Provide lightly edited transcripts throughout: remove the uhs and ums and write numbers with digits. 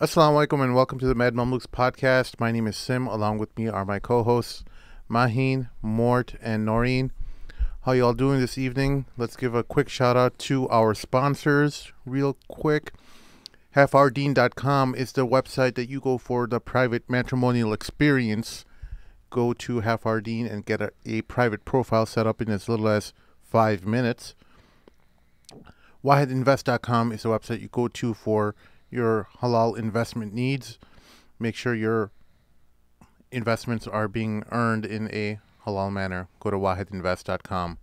Assalamu alaikum and welcome to the Mad Mamluks podcast. My name is Sim. Along with me are my co-hosts Maheen, Mort, and Noreen. How y'all doing this evening? Let's give a quick shout out to our sponsors real quick. halfardeen.com is the website that you go for the private matrimonial experience. Go to halfardeen and get a private profile set up in as little as 5 minutes. wahidinvest.com is the website you go to for your halal investment needs. Make sure your investments are being earned in a halal manner. Go to wahidinvest.com.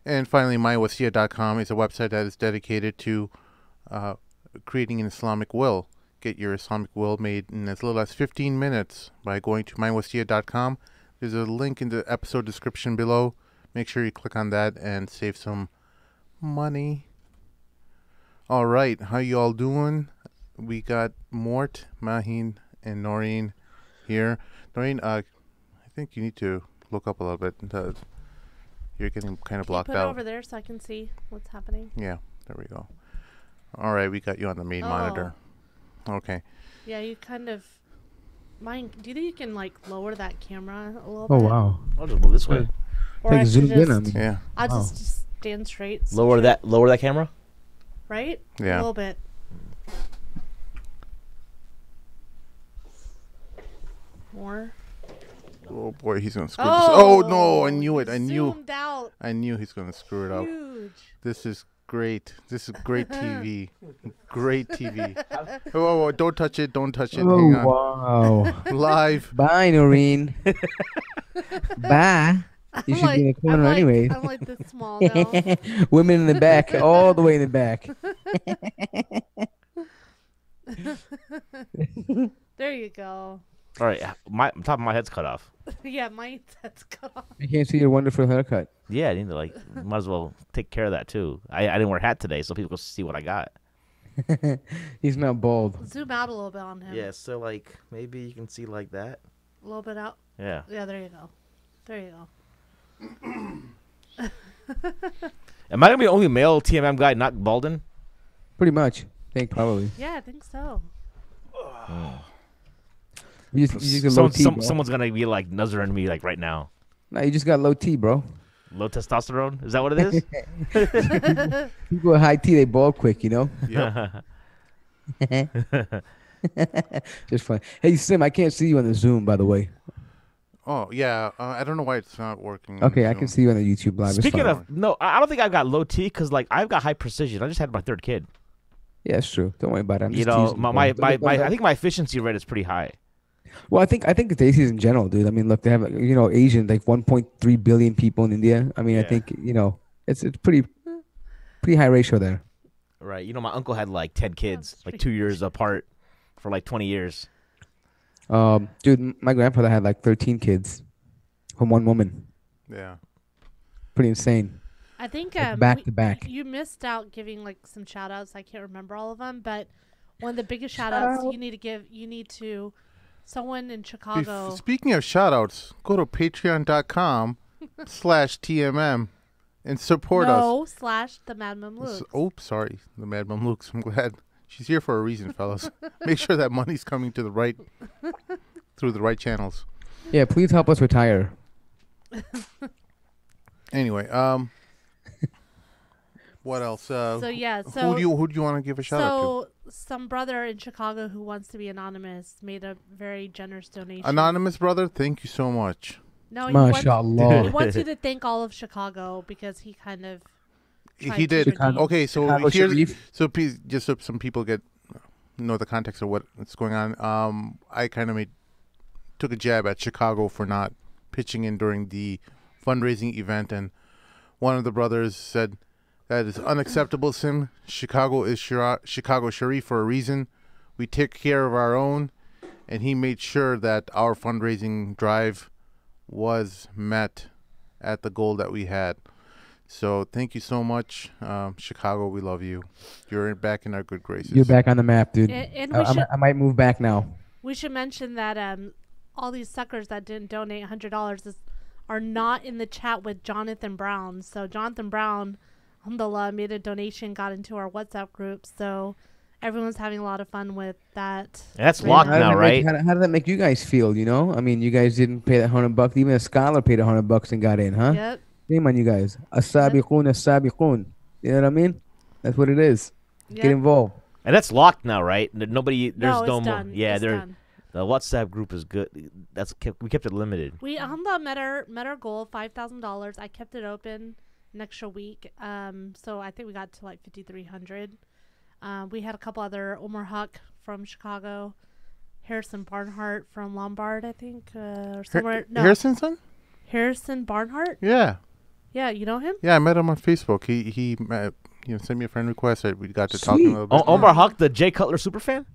And finally, mywasiya.com is a website that is dedicated to creating an Islamic will. Get your Islamic will made in as little as 15 minutes by going to mywasiya.com. There's a link in the episode description below. Make sure you click on that and save some money. All right, how you all doing? We got Mort, Maheen, and Noreen here. Noreen, I think you need to look up a little bit. You're getting kind of blocked Put out. it over there so I can see what's happening. Yeah, there we go. All right, we got you on the main monitor. Okay. Yeah, you kind of... Mine. Do you think you can, like, lower that camera a little Oh, bit? wow. I'll just move this way. Or I Like should zoomed in just... on me. Yeah. I'll Wow. just stand straight. Lower that camera. Right? Yeah. A little bit. More. Oh boy, he's gonna screw this. Oh no, I knew it. I knew. Zoomed out. I knew he's gonna screw it up. Huge. This is great. This is great TV. Great TV. Oh, don't touch it. Don't touch it. Hang on. Oh, wow. Live. Bye, Noreen. Bye. You should be in the corner anyway. I'm like this small now. Women in the back, all the way in the back. There you go. All right, my top of my head's cut off. Yeah, that's cut off. I can't see your wonderful haircut. Yeah, I need to might as well take care of that too. I didn't wear a hat today, so people can see what I got. He's not bald. Zoom out a little bit on him. Yeah, so maybe you can see like that. A little bit out. Yeah. Yeah, there you go. There you go. Am I gonna be the only male TMM guy not balding? Pretty much. I think probably. Yeah, I think so. You just got low T, bro. Someone's gonna be like nuzzering me like right now. No, you just got low T, bro. Low testosterone? Is that what it is? People with high T, they bald quick, you know? Yep. Just fun. Hey, Sim, I can't see you on the Zoom, by the way. Oh yeah. I don't know why it's not working. Okay, I So- can see you on the YouTube live. It's Speaking fine. of, no, I don't think I've got low T because I've got high precision. I just had my third kid. Yeah, it's true. Don't worry about it. I'm You just know, teasing, my bro. I think my efficiency rate is pretty high. Well, I think it's ACs in general, dude. I mean, look, they have Asian 1.3 billion people in India. I mean, I Yeah. think it's pretty high ratio there. Right. You know, my uncle had 10 kids, That's 2 years apart for 20 years. Dude, my grandfather had 13 kids from one woman. Yeah. Pretty insane. I think Back to back. you missed out giving some shout outs. I can't remember all of them, but one of the biggest shout outs you need to someone in Chicago. Speaking of shout outs, go to patreon.com/TMM and support us. / the Mad Mamluks. Oops, sorry. The Mad Mamluks. I'm glad she's here for a reason, fellas. Make sure that money's coming to through the right channels. Yeah, please help us retire. Anyway, what else? So who do you want to give a shout out to? Some brother in Chicago who wants to be anonymous made a very generous donation. Anonymous brother, thank you so much. No, he wants MashaAllah. you to thank all of Chicago because he kind of tried He to did. redeem. Okay, so Chicago here's Sharif. so please, just so some people know the context of what's going on. I kind of took a jab at Chicago for not pitching in during the fundraising event, and one of the brothers said that is unacceptable. Sim, Chicago is Chicago Sharif for a reason. We take care of our own, and he made sure that our fundraising drive was met at the goal that we had. So thank you so much, Chicago. We love you. You're back in our good graces. You're back on the map, dude. And I might move back now. we should mention that all these suckers that didn't donate $100 are not in the chat with Jonathan Brown. So Jonathan Brown, alhamdulillah, made a donation, got into our WhatsApp group. So everyone's having a lot of fun with that. And that's Right locked now. now, right? How did that make you guys feel? You know, I mean, you guys didn't pay that $100. Even a scholar paid $100 and got in, huh? Yep. Shame on you guys. As-sabiqun, as-sabiqun. You know what I mean? That's what it is. Get Yep. involved. And that's locked now, right? Nobody, there's No, no it's more. done. Yeah, It's done. the WhatsApp group is good. We kept it limited. We met our goal $5,000. I kept it open an extra week. So I think we got to like 5,300. We had a couple other Omar Huck from Chicago, Harrison Barnhart from Lombard, I think, or somewhere. No, Harrison's son? Harrison Barnhart. Yeah. Yeah, you know him? Yeah, I met him on Facebook. He sent me a friend request. We got to talking a Sweet. little bit. Omar Huck, the Jay Cutler superfan?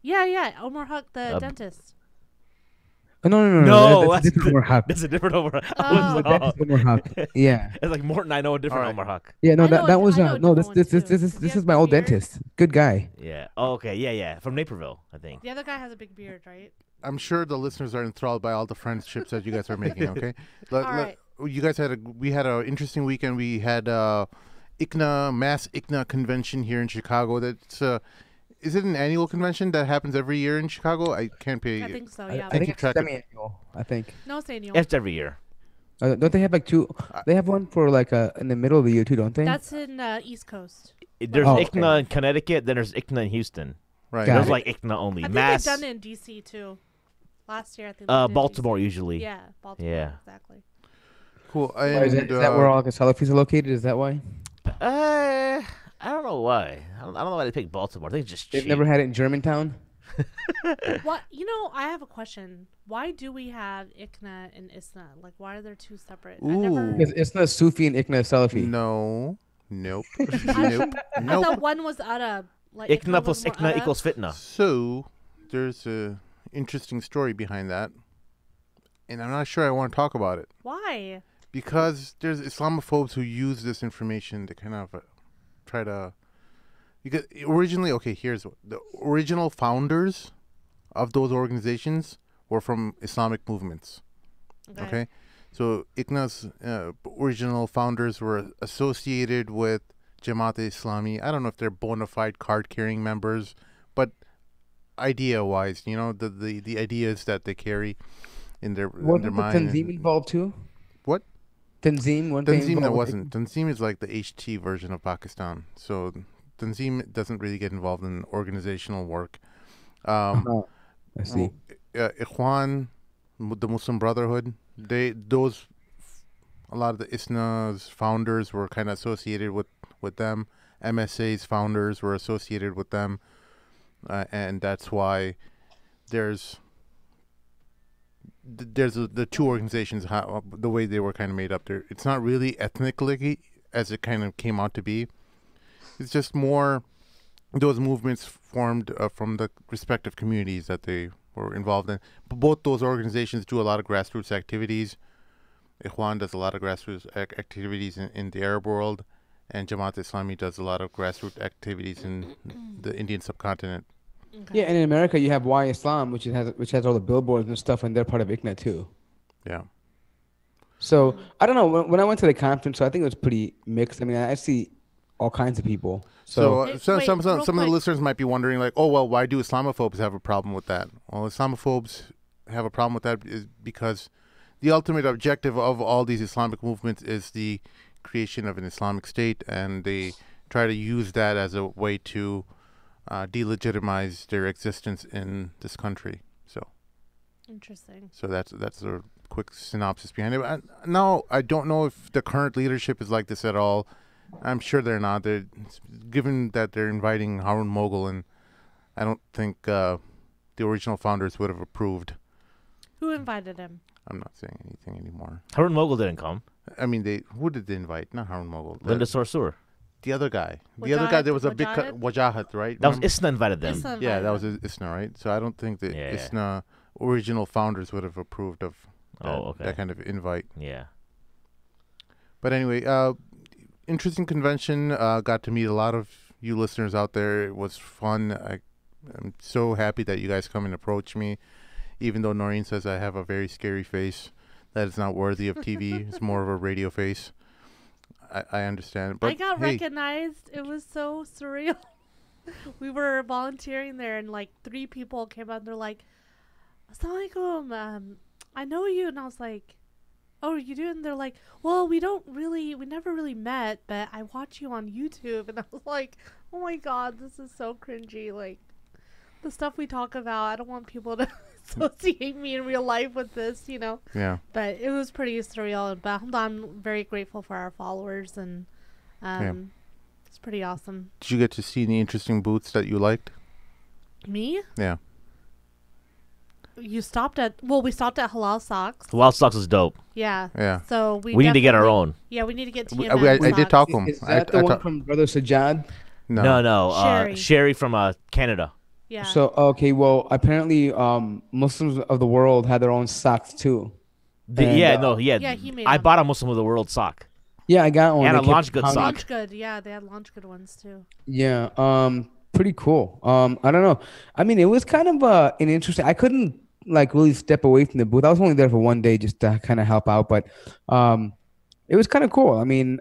Yeah. Omar Huck, the dentist. Oh, no. No, That's a different Omar Huck. That's a different Omar. I Oh. was That's Omar Huck. Yeah. It's like Morton. I know a different All right. Omar Huck. Yeah, no, I know that a- was I know a no. different This one, too. this He has is my old beard. dentist. Good guy. Yeah. Oh, okay. Yeah. From Naperville, I think. The other guy has a big beard, right? I'm sure the listeners are enthralled by all the friendships that you guys are making. Okay, right. you guys we had an interesting weekend. We had mass ICNA convention here in Chicago. That's is it an annual convention that happens every year in Chicago? I can't pay. I think so, I yeah. think keep it's track of- semi-annual. I think. No, it's annual. It's every year. Don't they have like two? They have one for like in the middle of the year too, don't they? That's in East Coast. There's Oh, ICNA okay. in Connecticut. Then there's ICNA in Houston. Right. Got There's it. like ICNA only. I think Mass. they've done it in D.C. too. Last year, I think. they did Baltimore DC. usually. Yeah, Baltimore. Yeah. Exactly. Cool. Why And, is that where all like the Salafis are located? Is that why? I don't know why. I don't know why they picked Baltimore. I think it's just They've cheap. never had it in Germantown. What I have a question. Why do we have ICNA and ISNA? Like, why are there two separate? I never. Ooh. It's not Sufi and Ikna Salafi. No. Nope. I Nope. I Nope. thought one was Arab. Like ICNA was plus more ICNA Arab. equals fitna. So there's a interesting story behind that, and I'm not sure I want to talk about it Why? because there's Islamophobes who use this information to kind of try to. Because originally, okay, here's the original founders of those organizations were from Islamic movements. Okay, so ICNA's original founders were associated with Jamaat-e-Islami. I don't know if they're bona fide card-carrying members, but idea-wise, the ideas that they carry in their Wasn't the mind. Tanzim involved too? What? Tanzim, one Tanzim, that wasn't. Tanzim is like the HT version of Pakistan. So Tanzim doesn't really get involved in organizational work. Oh, I see. Ikhwan, the Muslim Brotherhood, a lot of the ISNA's founders were kind of associated with them. MSA's founders were associated with them, and that's why there's the two organizations, the way they were kind of made up there. It's not really ethnically as it kind of came out to be. It's just more those movements formed from the respective communities that they were involved in. But both those organizations do a lot of grassroots activities. Ikhwan does a lot of grassroots activities in the Arab world, and Jamaat-e-Islami does a lot of grassroots activities in the Indian subcontinent. Okay. Yeah, and in America you have Y Islam, which has all the billboards and stuff, and they're part of ICNA too. Yeah. So I don't know. When I went to the conference, so I think it was pretty mixed. I mean, I see all kinds of people. So Wait, some wait, of real the quick. listeners might be wondering, like, oh well, why do Islamophobes have a problem with that? Well, Islamophobes have a problem with that is because the ultimate objective of all these Islamic movements is the creation of an Islamic state, and they try to use that as a way to delegitimize their existence in this country. Interesting. So that's a quick synopsis behind it. Now, I don't know if the current leadership is like this at all. I'm sure they're not. Given that they're inviting Harun Mogul, and I don't think the original founders would have approved. Who invited him? I'm not saying anything anymore. Harun Mogul didn't come. I mean, who did they invite? Not Harun Mogul. Linda Sarsour. The other guy. The other guy, there was a big Wajahat? Wajahat, right? That was Remember? ISNA invited them. ISNA Yeah, that was invited ISNA, right? So I don't think the Yeah. ISNA original founders would have approved of Okay. that kind of invite. Yeah. Mm-hmm. But anyway, interesting convention. Got to meet a lot of you listeners out there. It was fun. I'm so happy that you guys come and approach me, even though Noreen says I have a very scary face that is not worthy of TV. It's more of a radio face. I understand. But I got hey, recognized. It was so surreal. we were volunteering there, and like 3 people came out. And they're like, "Assalamualaikum, I know you," and I was like, "Oh, you do?" And they're like, "Well, we never really met, but I watch you on YouTube." And I was like, "Oh my god, this is so cringy." Like the stuff we talk about, I don't want people to associate me in real life with this, you know. Yeah. But it was pretty surreal. But I'm very grateful for our followers, and it's pretty awesome. Did you get to see any interesting booths that you liked? Me? Yeah. We stopped at Halal Socks. Halal Socks is dope. Yeah. Yeah. So We need to get our definitely- own. Yeah, we need to get I TMM. did talk to him. Is that the one from Brother Sajjad? No. Sherry. Sherry from Canada. Yeah. So okay, well apparently Muslims of the world had their own socks too. And, Yeah, he made I them. bought a Muslim of the World sock. Yeah, I got one. And They a kept Launch Good pounding- sock. Launch Good. Yeah, they had Launch Good ones too. Yeah, pretty cool. I don't know. I mean, it was kind of an interesting. I couldn't like really step away from the booth. I was only there for one day just to kind of help out, but it was kind of cool. I mean,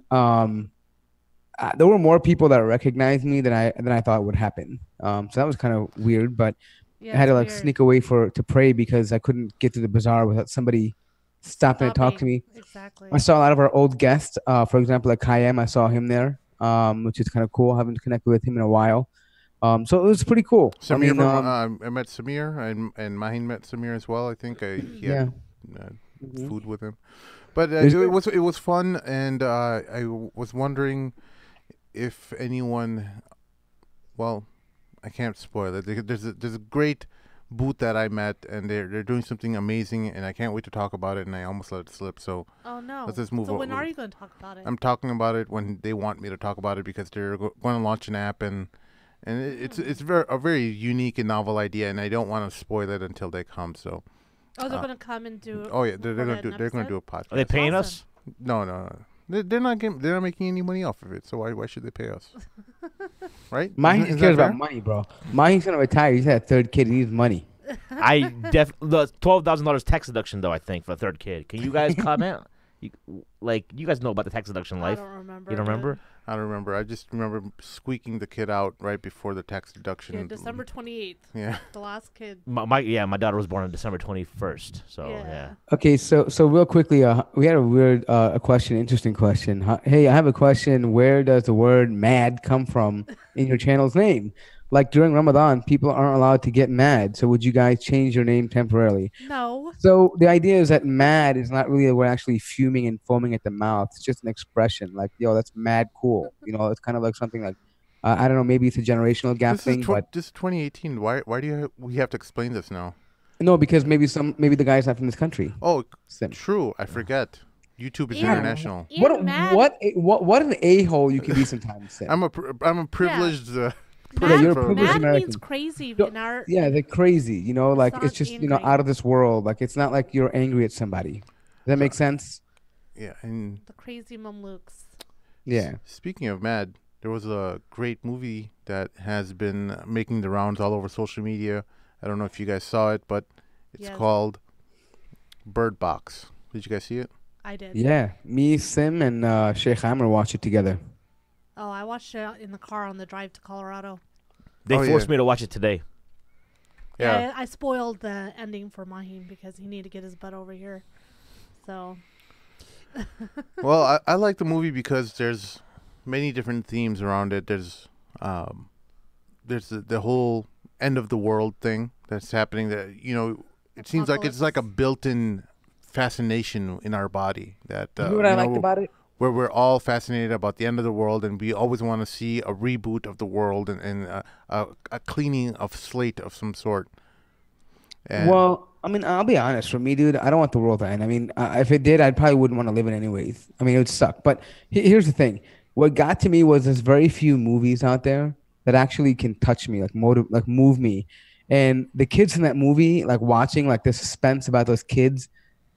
there were more people that recognized me than I thought would happen. So that was kind of weird, but Yeah, I had to it's like weird. sneak away to pray because I couldn't get to the bazaar without somebody stopping to talk to me. Exactly. I saw a lot of our old guests. For example, like Kayem, I saw him there, which is kind of cool. I haven't connected with him in a while. So it was pretty cool. Samir, I mean, I met Samir, and Mahin met Samir as well. I think he yeah. had food with him, but Is there- it was fun, and I was wondering if anyone. Well, I can't spoil it. There's a great booth that I met, and they're doing something amazing, and I can't wait to talk about it. And I almost let it slip. So Oh no. let's just move So on. when are you going to talk about it? I'm talking about it when they want me to talk about it because they're going to launch an app, and it's a very unique and novel idea, and I don't want to spoil it until they come. So they're going to come and do. oh yeah, they're record going to an they're going to do episode? a podcast. Are they paying awesome. us? No. They're not making any money off of it. So why should they pay us? Right? Mahi Isn't just that cares fair? about money, bro. Mahi's gonna retire. He's had a third kid. He needs money. The $12,000 tax deduction though, I think, for a third kid. Can you guys comment? You guys know about the tax deduction I life. don't remember. You don't remember? I don't remember. I just remember squeaking the kid out right before the tax deduction. Yeah, December 28th. Yeah. The last kid. My daughter was born on December 21st. So yeah. Okay, so real quickly, we had a weird interesting question. Hey, I have a question. Where does the word "mad" come from in your channel's name? Like during Ramadan, people aren't allowed to get mad. So would you guys change your name temporarily? No. So the idea is that mad is not really we're actually fuming and foaming at the mouth. It's just an expression. Like, yo, that's mad cool. You know, it's kind of like something like, I don't know, maybe it's a generational gap thing, but This is 2018. Why do we have to explain this now? no, because maybe the guy's not from this country. Oh, Sim. true. I forget. YouTube is Yeah. international. And mad, What an a-hole you can be sometimes, Sim. I'm a privileged. mad, you're a privileged mad American. means crazy Yo, in our. Yeah, they're crazy. You know, like It's it's just you know angry. out of this world. Like it's not like you're angry at somebody. Does that make sense? Yeah, and The crazy mamluks. Yeah. speaking of mad, there was a great movie that has been making the rounds all over social media. I don't know if you guys saw it, but it's Yes. called Bird Box. Did you guys see it? I did. Yeah. Me, Sim, and Sheikh Hammer watched it together. Oh, I watched it in the car on the drive to Colorado. They Oh, forced yeah. me to watch it today. Yeah. I spoiled the ending for Mahim because he needed to get his butt over here. So. Well, I like the movie because there's many different themes around it. There's the whole end of the world thing that's happening. That it seems like it's like a built-in fascination in our body. That You know what I liked about it? where we're all fascinated about the end of the world, and we always want to see a reboot of the world and a cleaning of slate of some sort. And Well, I mean, I'll be honest. For me, dude, I don't want the world to end. I mean, if it did, I probably wouldn't want to live it anyways. I mean, it would suck. But here's the thing: what got to me was there's very few movies out there that actually can touch me, like move me. And the kids in that movie, like watching like the suspense about those kids,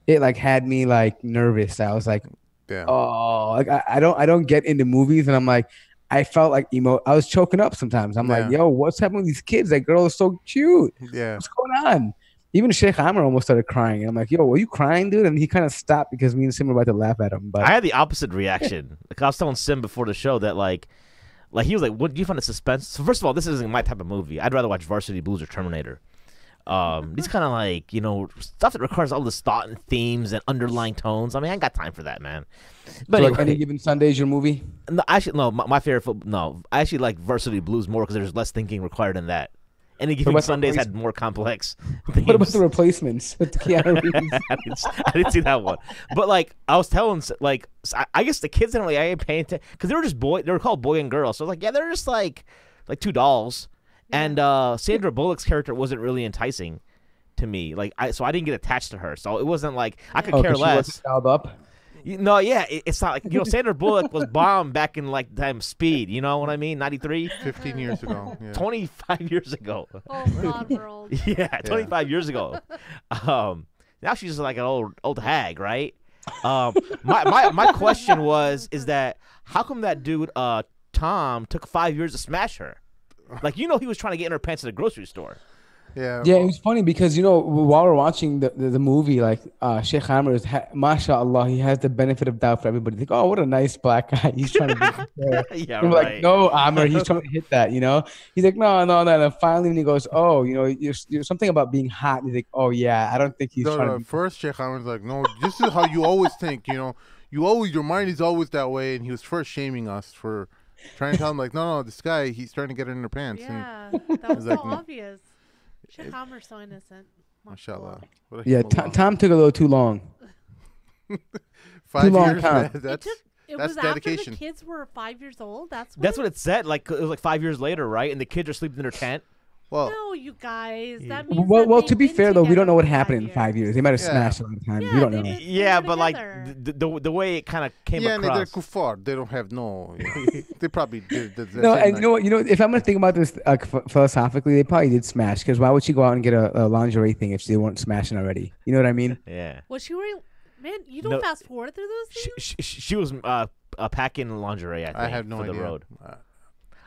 it like had me like nervous. I was like, yeah, oh, like I don't get into movies, and I'm like, I felt like I was choking up sometimes. I'm like, Yeah. yo, what's happening with these kids? That girl is so cute. yeah. What's going on? Even Sheikh Amr almost started crying. And I'm like, yo, were you crying, dude? And he kind of stopped because me and Sim were about to laugh at him. But I had the opposite reaction. Like I was telling Sim before the show that like Like he was like, "What do you find the suspense?" So first of all, this isn't my type of movie. I'd rather watch Varsity Blues or Terminator. These kind of like stuff that requires all this thought and themes and underlying tones. I mean, I ain't got time for that, man. But So anyway, like Any Given Sunday is your movie? no, actually, no. My favorite, no, I actually like Varsity Blues more because there's less thinking required in that. Any Given about the Sundays had replacement? more complex themes. What about The Replacements with Keanu Reeves? I didn't see that one. But like I was telling, like I guess the kids didn't really I ain't paying attention because they were just boy. They were called boy and girl. So I was like, yeah, they're just like two dolls. And Sandra Bullock's character wasn't really enticing to me. Like so I didn't get attached to her. So it wasn't like I could care 'Cause she wasn't less. styled up. No, yeah, it's not like Sandra Bullock was bomb back in like time Speed. You know what I mean? 93, 15 years ago. Yeah. 25 years ago. Oh, God, world. Yeah, 25 years ago. Now she's just like an old hag, right? My question is that how come that dude Tom took 5 years to smash her? Like he was trying to get in her pants at the grocery store. Yeah. Yeah, it was funny because while we're watching the movie, like Sheikh Hammer is, mashallah, he has the benefit of doubt for everybody. Like, oh, what a nice black guy. He's trying to be Yeah, we're right. like, no, Amr, he's trying to hit that. He's like, no. And finally, when he goes, oh, you're something about being hot. And he's like, oh yeah, I don't think he's trying to. Be First, Sheikh Hammer's like, no, this is how you always think. Your mind is always that way. And he was first shaming us for trying to tell him like, no, this guy, he's trying to get in her pants. Yeah, that was like, so obvious. Sheikh Hammer's so innocent. Mashallah. Yeah, Tom took a little too long. 5 too long years. time. That's It that's was dedication. after the kids were 5 years old. That's what it said. Like it was like 5 years later, right? And the kids are sleeping in their tent. Well, No, you guys. That means Well, that to they've be been fair though, we don't know what together for happened in 5 years. They might have Yeah. smashed a lot of times. Yeah, We don't they've know. been- Yeah, They but were like together. the way it kind of came yeah, and they're across. kuffar. They don't have no. They probably did. No, and you know what? If I'm gonna think about this philosophically, they probably did smash. Because why would she go out and get a lingerie thing if she weren't smashing already? You know what I mean? Yeah. Was she wearing? Man, you don't No. fast forward through those things. She was packing lingerie. I think I have no for idea. the road.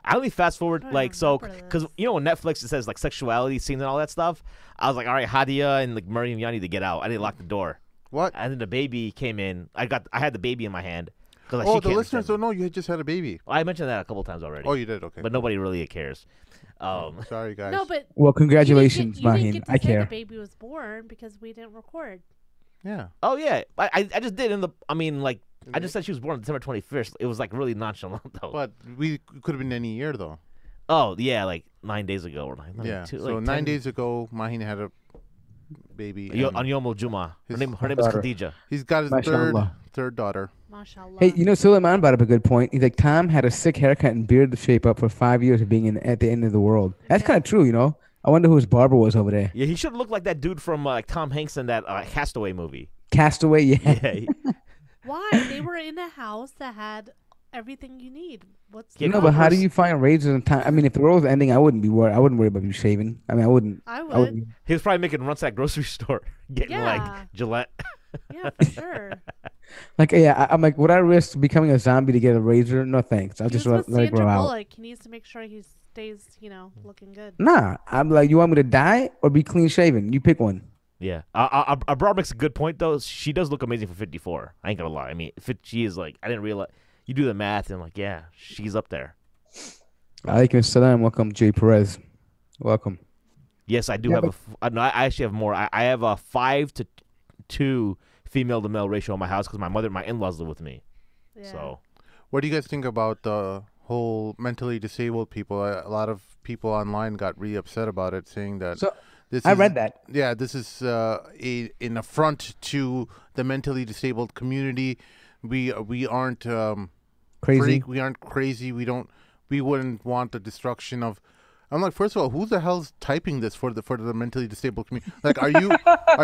I only fast forward I don't like so remember because this. on Netflix it says like sexuality scenes and all that stuff. I was like, all right, Hadia and like Murray and Yanni to get out. I didn't lock the door. What? And then the baby came in. I had the baby in my hand. Like, Oh, she the can't listeners send don't me. know you had just had a baby. I mentioned that a couple times already. Oh, you did. Okay. But nobody really cares. Sorry, guys. No, but Well, congratulations, you didn't Mahin. get to I say care. the baby was born because we didn't record. Yeah. Oh yeah, I just did I just said she was born on December 21st. It was like really nonchalant though. But we could have been any year though. Oh yeah, like 9 days ago or like Yeah. two, So like 9 10 days ago, Mahin had a baby. on and Yom Juma. Her his name is daughter. Khadija. he's got his Mashallah. third daughter. Mashallah. Hey, Suleiman brought up a good point. He's like, Tom had a sick haircut and beard shape up for 5 years of being at the end of the world. That's kind of true, I wonder who his barber was over there. Yeah, he should look like that dude from like Tom Hanks in that Castaway movie. Castaway, yeah. Yeah, Why? They were in a house that had everything you need. What's the Yeah, No, but how do problem? you find razors in time? I mean, if the world was ending, I wouldn't be worried. I wouldn't worry about you shaving. I mean, I wouldn't. I I would. wouldn't. he was probably making runs at grocery store, getting Yeah. like Gillette. Yeah, for sure. Like, yeah, I'm like, would I risk becoming a zombie to get a razor? No, thanks. I'll He just was let with it grow Sandra out. Bullock. He needs to make sure he stays, looking good. Nah, I'm like, you want me to die or be clean shaven? You pick one. Yeah, Abrar makes a good point though. She does look amazing for 54. I ain't gonna lie. I mean, she is like I didn't realize. You do the math and like yeah, she's up there. Alaikum salam. Welcome, Jay Perez. Welcome. Yes, I do Yeah, have no, I actually have more. I have a 5-to-2 female to male ratio in my house because my in-laws live with me. Yeah. So What do you guys think about the whole mentally disabled people? A lot of people online got really upset about it, saying that So this I is, read that. Yeah, this is an affront to the mentally disabled community. We aren't Crazy. freak. We aren't crazy. We wouldn't want the destruction of. I'm like, first of all, who the hell's typing this for the mentally disabled community? Like, are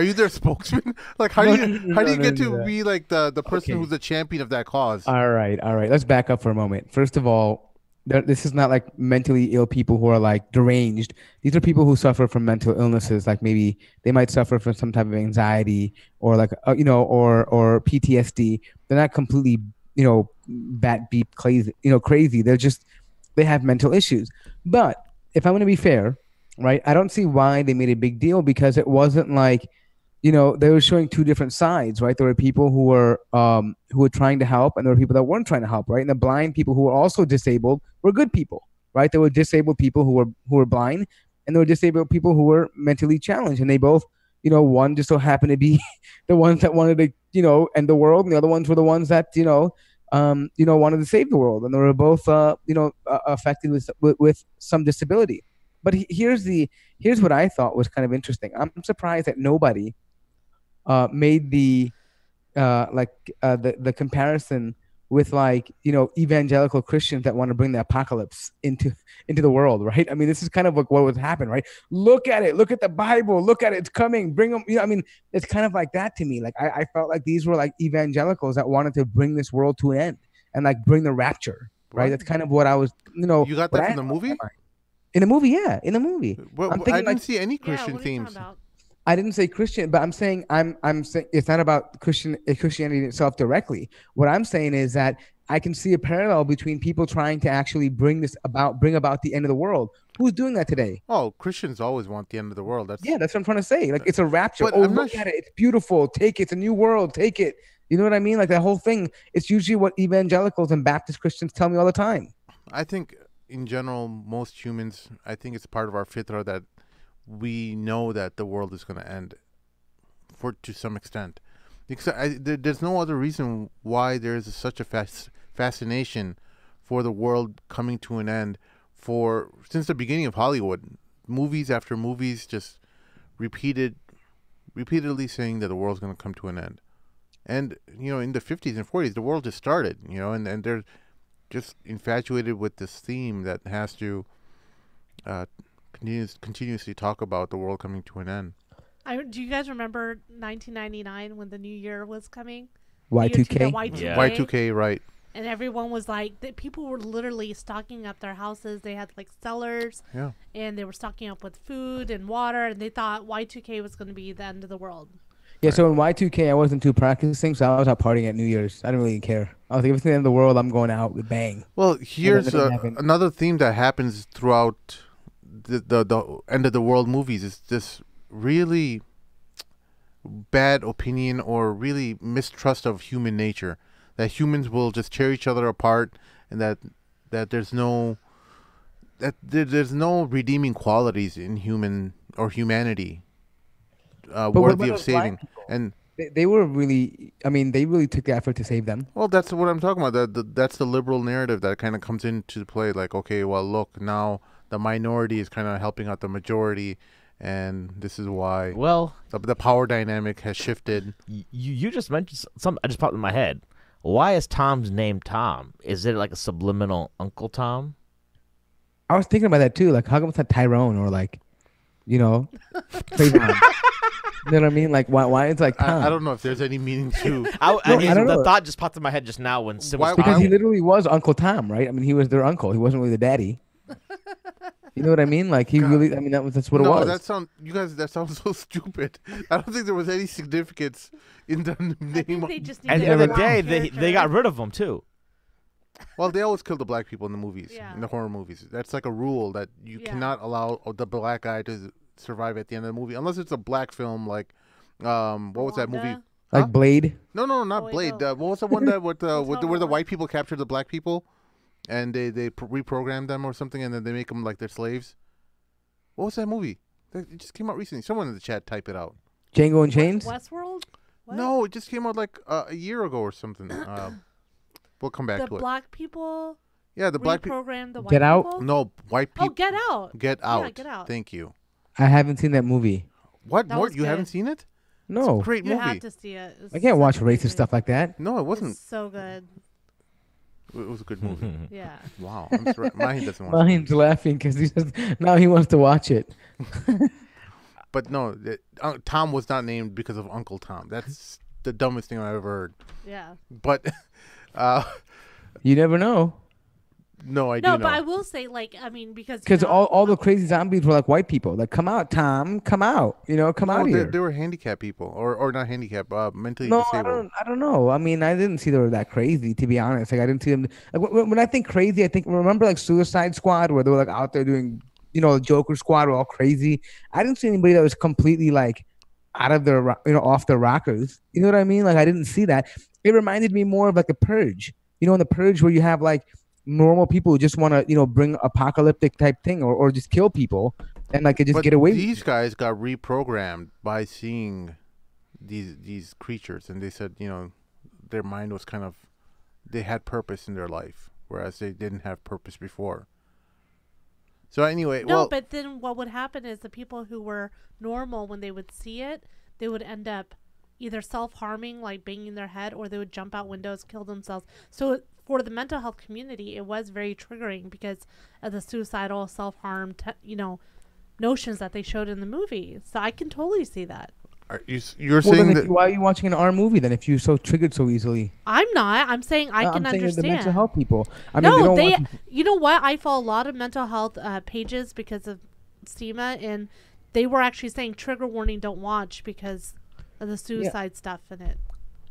you their spokesman? Like, how do you get to be like the person Okay. who's the champion of that cause? All right. Let's back up for a moment. First of all, this is not like mentally ill people who are like deranged. These are people who suffer from mental illnesses. Like maybe they might suffer from some type of anxiety or like or PTSD. They're not completely bat beep crazy. Crazy. They have mental issues. But if I'm going to be fair, right, I don't see why they made a big deal because it wasn't like they were showing two different sides, right? There were people who were trying to help, and there were people that weren't trying to help, right? And the blind people who were also disabled were good people, right? There were disabled people who were blind, and there were disabled people who were mentally challenged, and they both, one just so happened to be the ones that wanted to, end the world, and the other ones were the ones that, wanted to save the world, and they were both, affected with some disability. But here's what I thought was kind of interesting. I'm surprised that nobody made like the comparison with, like, evangelical Christians that want to bring the apocalypse into the world, right? I mean, this is kind of like what would happen, right? Look at it, look at the Bible, look at it, it's coming, bring them. I mean, it's kind of like that to me. Like I felt like these were like evangelicals that wanted to bring this world to an end and like bring the rapture, right? What? That's kind of what I was, You got what that I from the movie? in the movie, yeah, in the movie. Well, I'm I thinking didn't like see any Yeah, Christian what are you talking themes. about? I didn't say Christian, but I'm saying I'm saying it's not about Christianity itself directly. What I'm saying is that I can see a parallel between people trying to actually bring about the end of the world. Who's doing that today? Oh, Christians always want the end of the world. Yeah, that's what I'm trying to say. Like, it's a rapture. But Oh, I'm not look at it. It's beautiful. Take it. It's a new world. Take it. You know what I mean? Like that whole thing. It's usually what evangelicals and Baptist Christians tell me all the time. I think in general, most humans, I think it's part of our fitra that we know that the world is going to end to some extent. Because there's no other reason why there is such a fascination for the world coming to an end since the beginning of Hollywood. Movies after movies just repeatedly saying that the world's going to come to an end. And, in the 50s and 40s, the world just started, and they're just infatuated with this theme that has to continuously talk about the world coming to an end. Do you guys remember 1999 when the new year was coming? Y2K? Y2K. Yeah. Y2K, right. And everyone was like, people were literally stocking up their houses. They had like cellars. Yeah. And they were stocking up with food and water. And they thought Y2K was going to be the end of the world. Yeah, so in Y2K, I wasn't too practicing, so I was out partying at New Year's. I didn't really care. I was like, if it's the end of the world, I'm going out with bang. Well, here's nothing happened. another theme that happens throughout the end of the world movies is this really bad opinion or really mistrust of human nature, that humans will just tear each other apart, and that there's no redeeming qualities in humanity worthy of saving. And They were really, they really took the effort to save them. well, that's what I'm talking about. That's the liberal narrative that kind of comes into play. Like, okay, well, look, now the minority is kind of helping out the majority, and this is why Well, the power dynamic has shifted. you just mentioned something. I just popped in my head. Why is Tom's name Tom? Is it like a subliminal Uncle Tom? I was thinking about that too. Like, how come it's not Tyrone or like, Trayvon? You know what I mean? Like, why it's like Tom? I don't know if there's any meaning to. I don't The know. thought just popped in my head just now when Sim was Why- Because talking. he literally was Uncle Tom, right? I mean, he was their uncle. He wasn't really the daddy. You know what I mean? Like, he really. I mean, that's what it was. That sounds so stupid. I don't think there was any significance in the I think name. they just At the needed end a of the day, black they character. got rid of him too. Well, they always kill the black people in the movies, Yeah. in the horror movies. That's like a rule that you Yeah. cannot allow the black guy to survive at the end of the movie, unless it's a black film like, what was that movie? Rwanda? Like Huh? Blade. No, not Oh, wait, Blade. no. What was the one that where the Totally. white people captured the black people, and they reprogram them or something, and then they make them like their slaves? What was that movie? It just came out recently. Someone in the chat type it out. Django and Chains. Westworld? What? No, it just came out like a year ago or something. We'll come back The to it. black people Yeah, the black people. reprogrammed the white Get Out? people? No, white people. Oh, Get Out. Get Yeah, out. Get Out. Thank you. I haven't seen that movie. What? That More? was You haven't good. seen it? No, Great You movie. have to see it. It's I can't watch such a great racist movie. stuff like that. No, it wasn't. It's so good. It was a good movie. Yeah. Wow. I'm sorry. Mine doesn't watch it. Mine's laughing because now he wants to watch it. But no, Tom was not named because of Uncle Tom. That's the dumbest thing I've ever heard. Yeah. But You never know. no, I No, do know. but I will say, like, I mean, because Because all the crazy zombies were like white people. Like, come out, Tom. Come out. Come no, out here. they were handicapped people, or not handicapped, mentally No, disabled. I don't know. I mean, I didn't see they were that crazy, to be honest. Like, I didn't see them. Like, when I think crazy, I think, remember like Suicide Squad, where they were like out there doing, Joker Squad were all crazy. I didn't see anybody that was completely like out of their off their rockers. You know what I mean? Like I didn't see that. It reminded me more of like the Purge. In the Purge where you have like normal people who just want to bring apocalyptic type thing or just kill people and like just But get away. these guys got reprogrammed by seeing these creatures, and they said their mind was kind of, they had purpose in their life, whereas they didn't have purpose before. So anyway, No, well, but then what would happen is the people who were normal, when they would see it, they would end up either self-harming, like banging their head, or they would jump out windows, kill themselves. So for the mental health community, it was very triggering because of the suicidal, self-harm, notions that they showed in the movie. So I can totally see that. you're Well, saying then that why are you watching an R movie then if you're so triggered so easily? I'm not. I'm saying I can I'm saying understand. the mental health people. I mean, No, they don't you know what? I follow a lot of mental health pages because of SEMA, and they were actually saying trigger warning, don't watch because of the suicide stuff in it.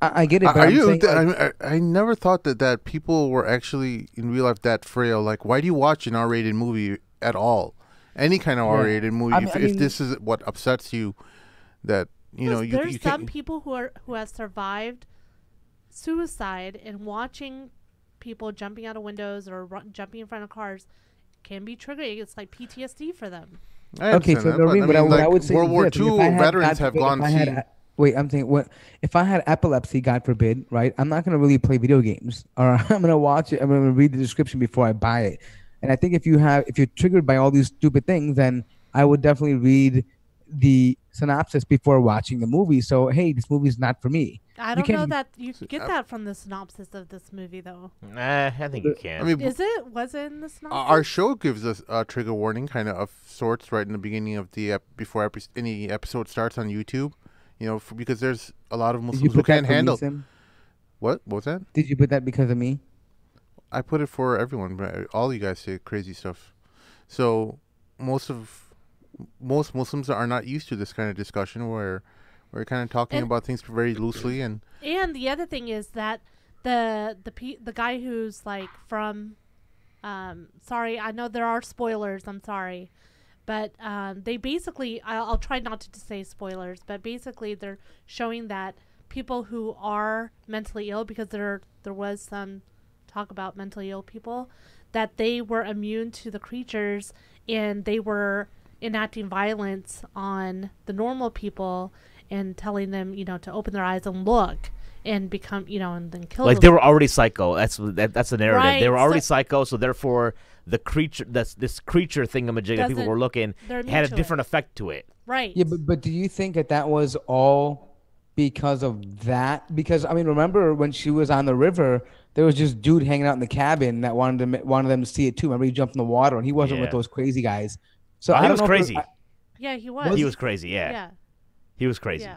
I get it. But are I'm you? saying, like, I never thought that people were actually in real life that frail. Like, why do you watch an R-rated movie at all? Any kind of Yeah. R-rated movie. I If mean, this is what upsets you, that There's you some can't. people who have survived suicide, and watching people jumping out of windows or jumping in front of cars can be triggering. It's like PTSD for them. I okay, understand so that, Noreen, but I mean, what I like would say World is War this, I mean, II if I had, veterans God have forbid, gone if I had see. wait, I'm thinking, what if I had epilepsy, God forbid, right? I'm not gonna really play video games, or I'm gonna watch it. I'm gonna read the description before I buy it. And I think if you're triggered by all these stupid things, then I would definitely read the synopsis before watching the movie. So hey, this movie is not for me. I You don't know can't. that you get that from the synopsis of this movie, though. Nah, I think you I can. mean, Was it in the synopsis? our show gives us a trigger warning, kind of sorts, right in the beginning of the before any episode starts on YouTube. Because there's a lot of Did you Muslims who put that can't for me, handle. Sim? What was that? Did you put that because of me? I put it for everyone, but all you guys say crazy stuff. So most Muslims are not used to this kind of discussion where we're kind of talking And- about things very loosely, and And the other thing is that the guy who's like from, sorry, I know there are spoilers. I'm sorry, but they basically, I'll try not to say spoilers, but basically they're showing that people who are mentally ill, because there was some talk about mentally ill people, that they were immune to the creatures and they were enacting violence on the normal people and telling them, to open their eyes and look and become, and then kill Like them. they were already psycho. That's the narrative. Right, They were already so- psycho, so therefore the creature, this creature thingamajig that people Doesn't- were looking they're immune had a to different it. effect to it. Right. Yeah, but do you think that was all because of that? Because I mean, remember when she was on the river, there was just dude hanging out in the cabin that wanted them to see it too. Remember, he jumped in the water and he wasn't with Yeah. those crazy guys. So Oh, I he don't was know if crazy. Yeah, he was. He was crazy. Yeah, Yeah. he was crazy. Yeah.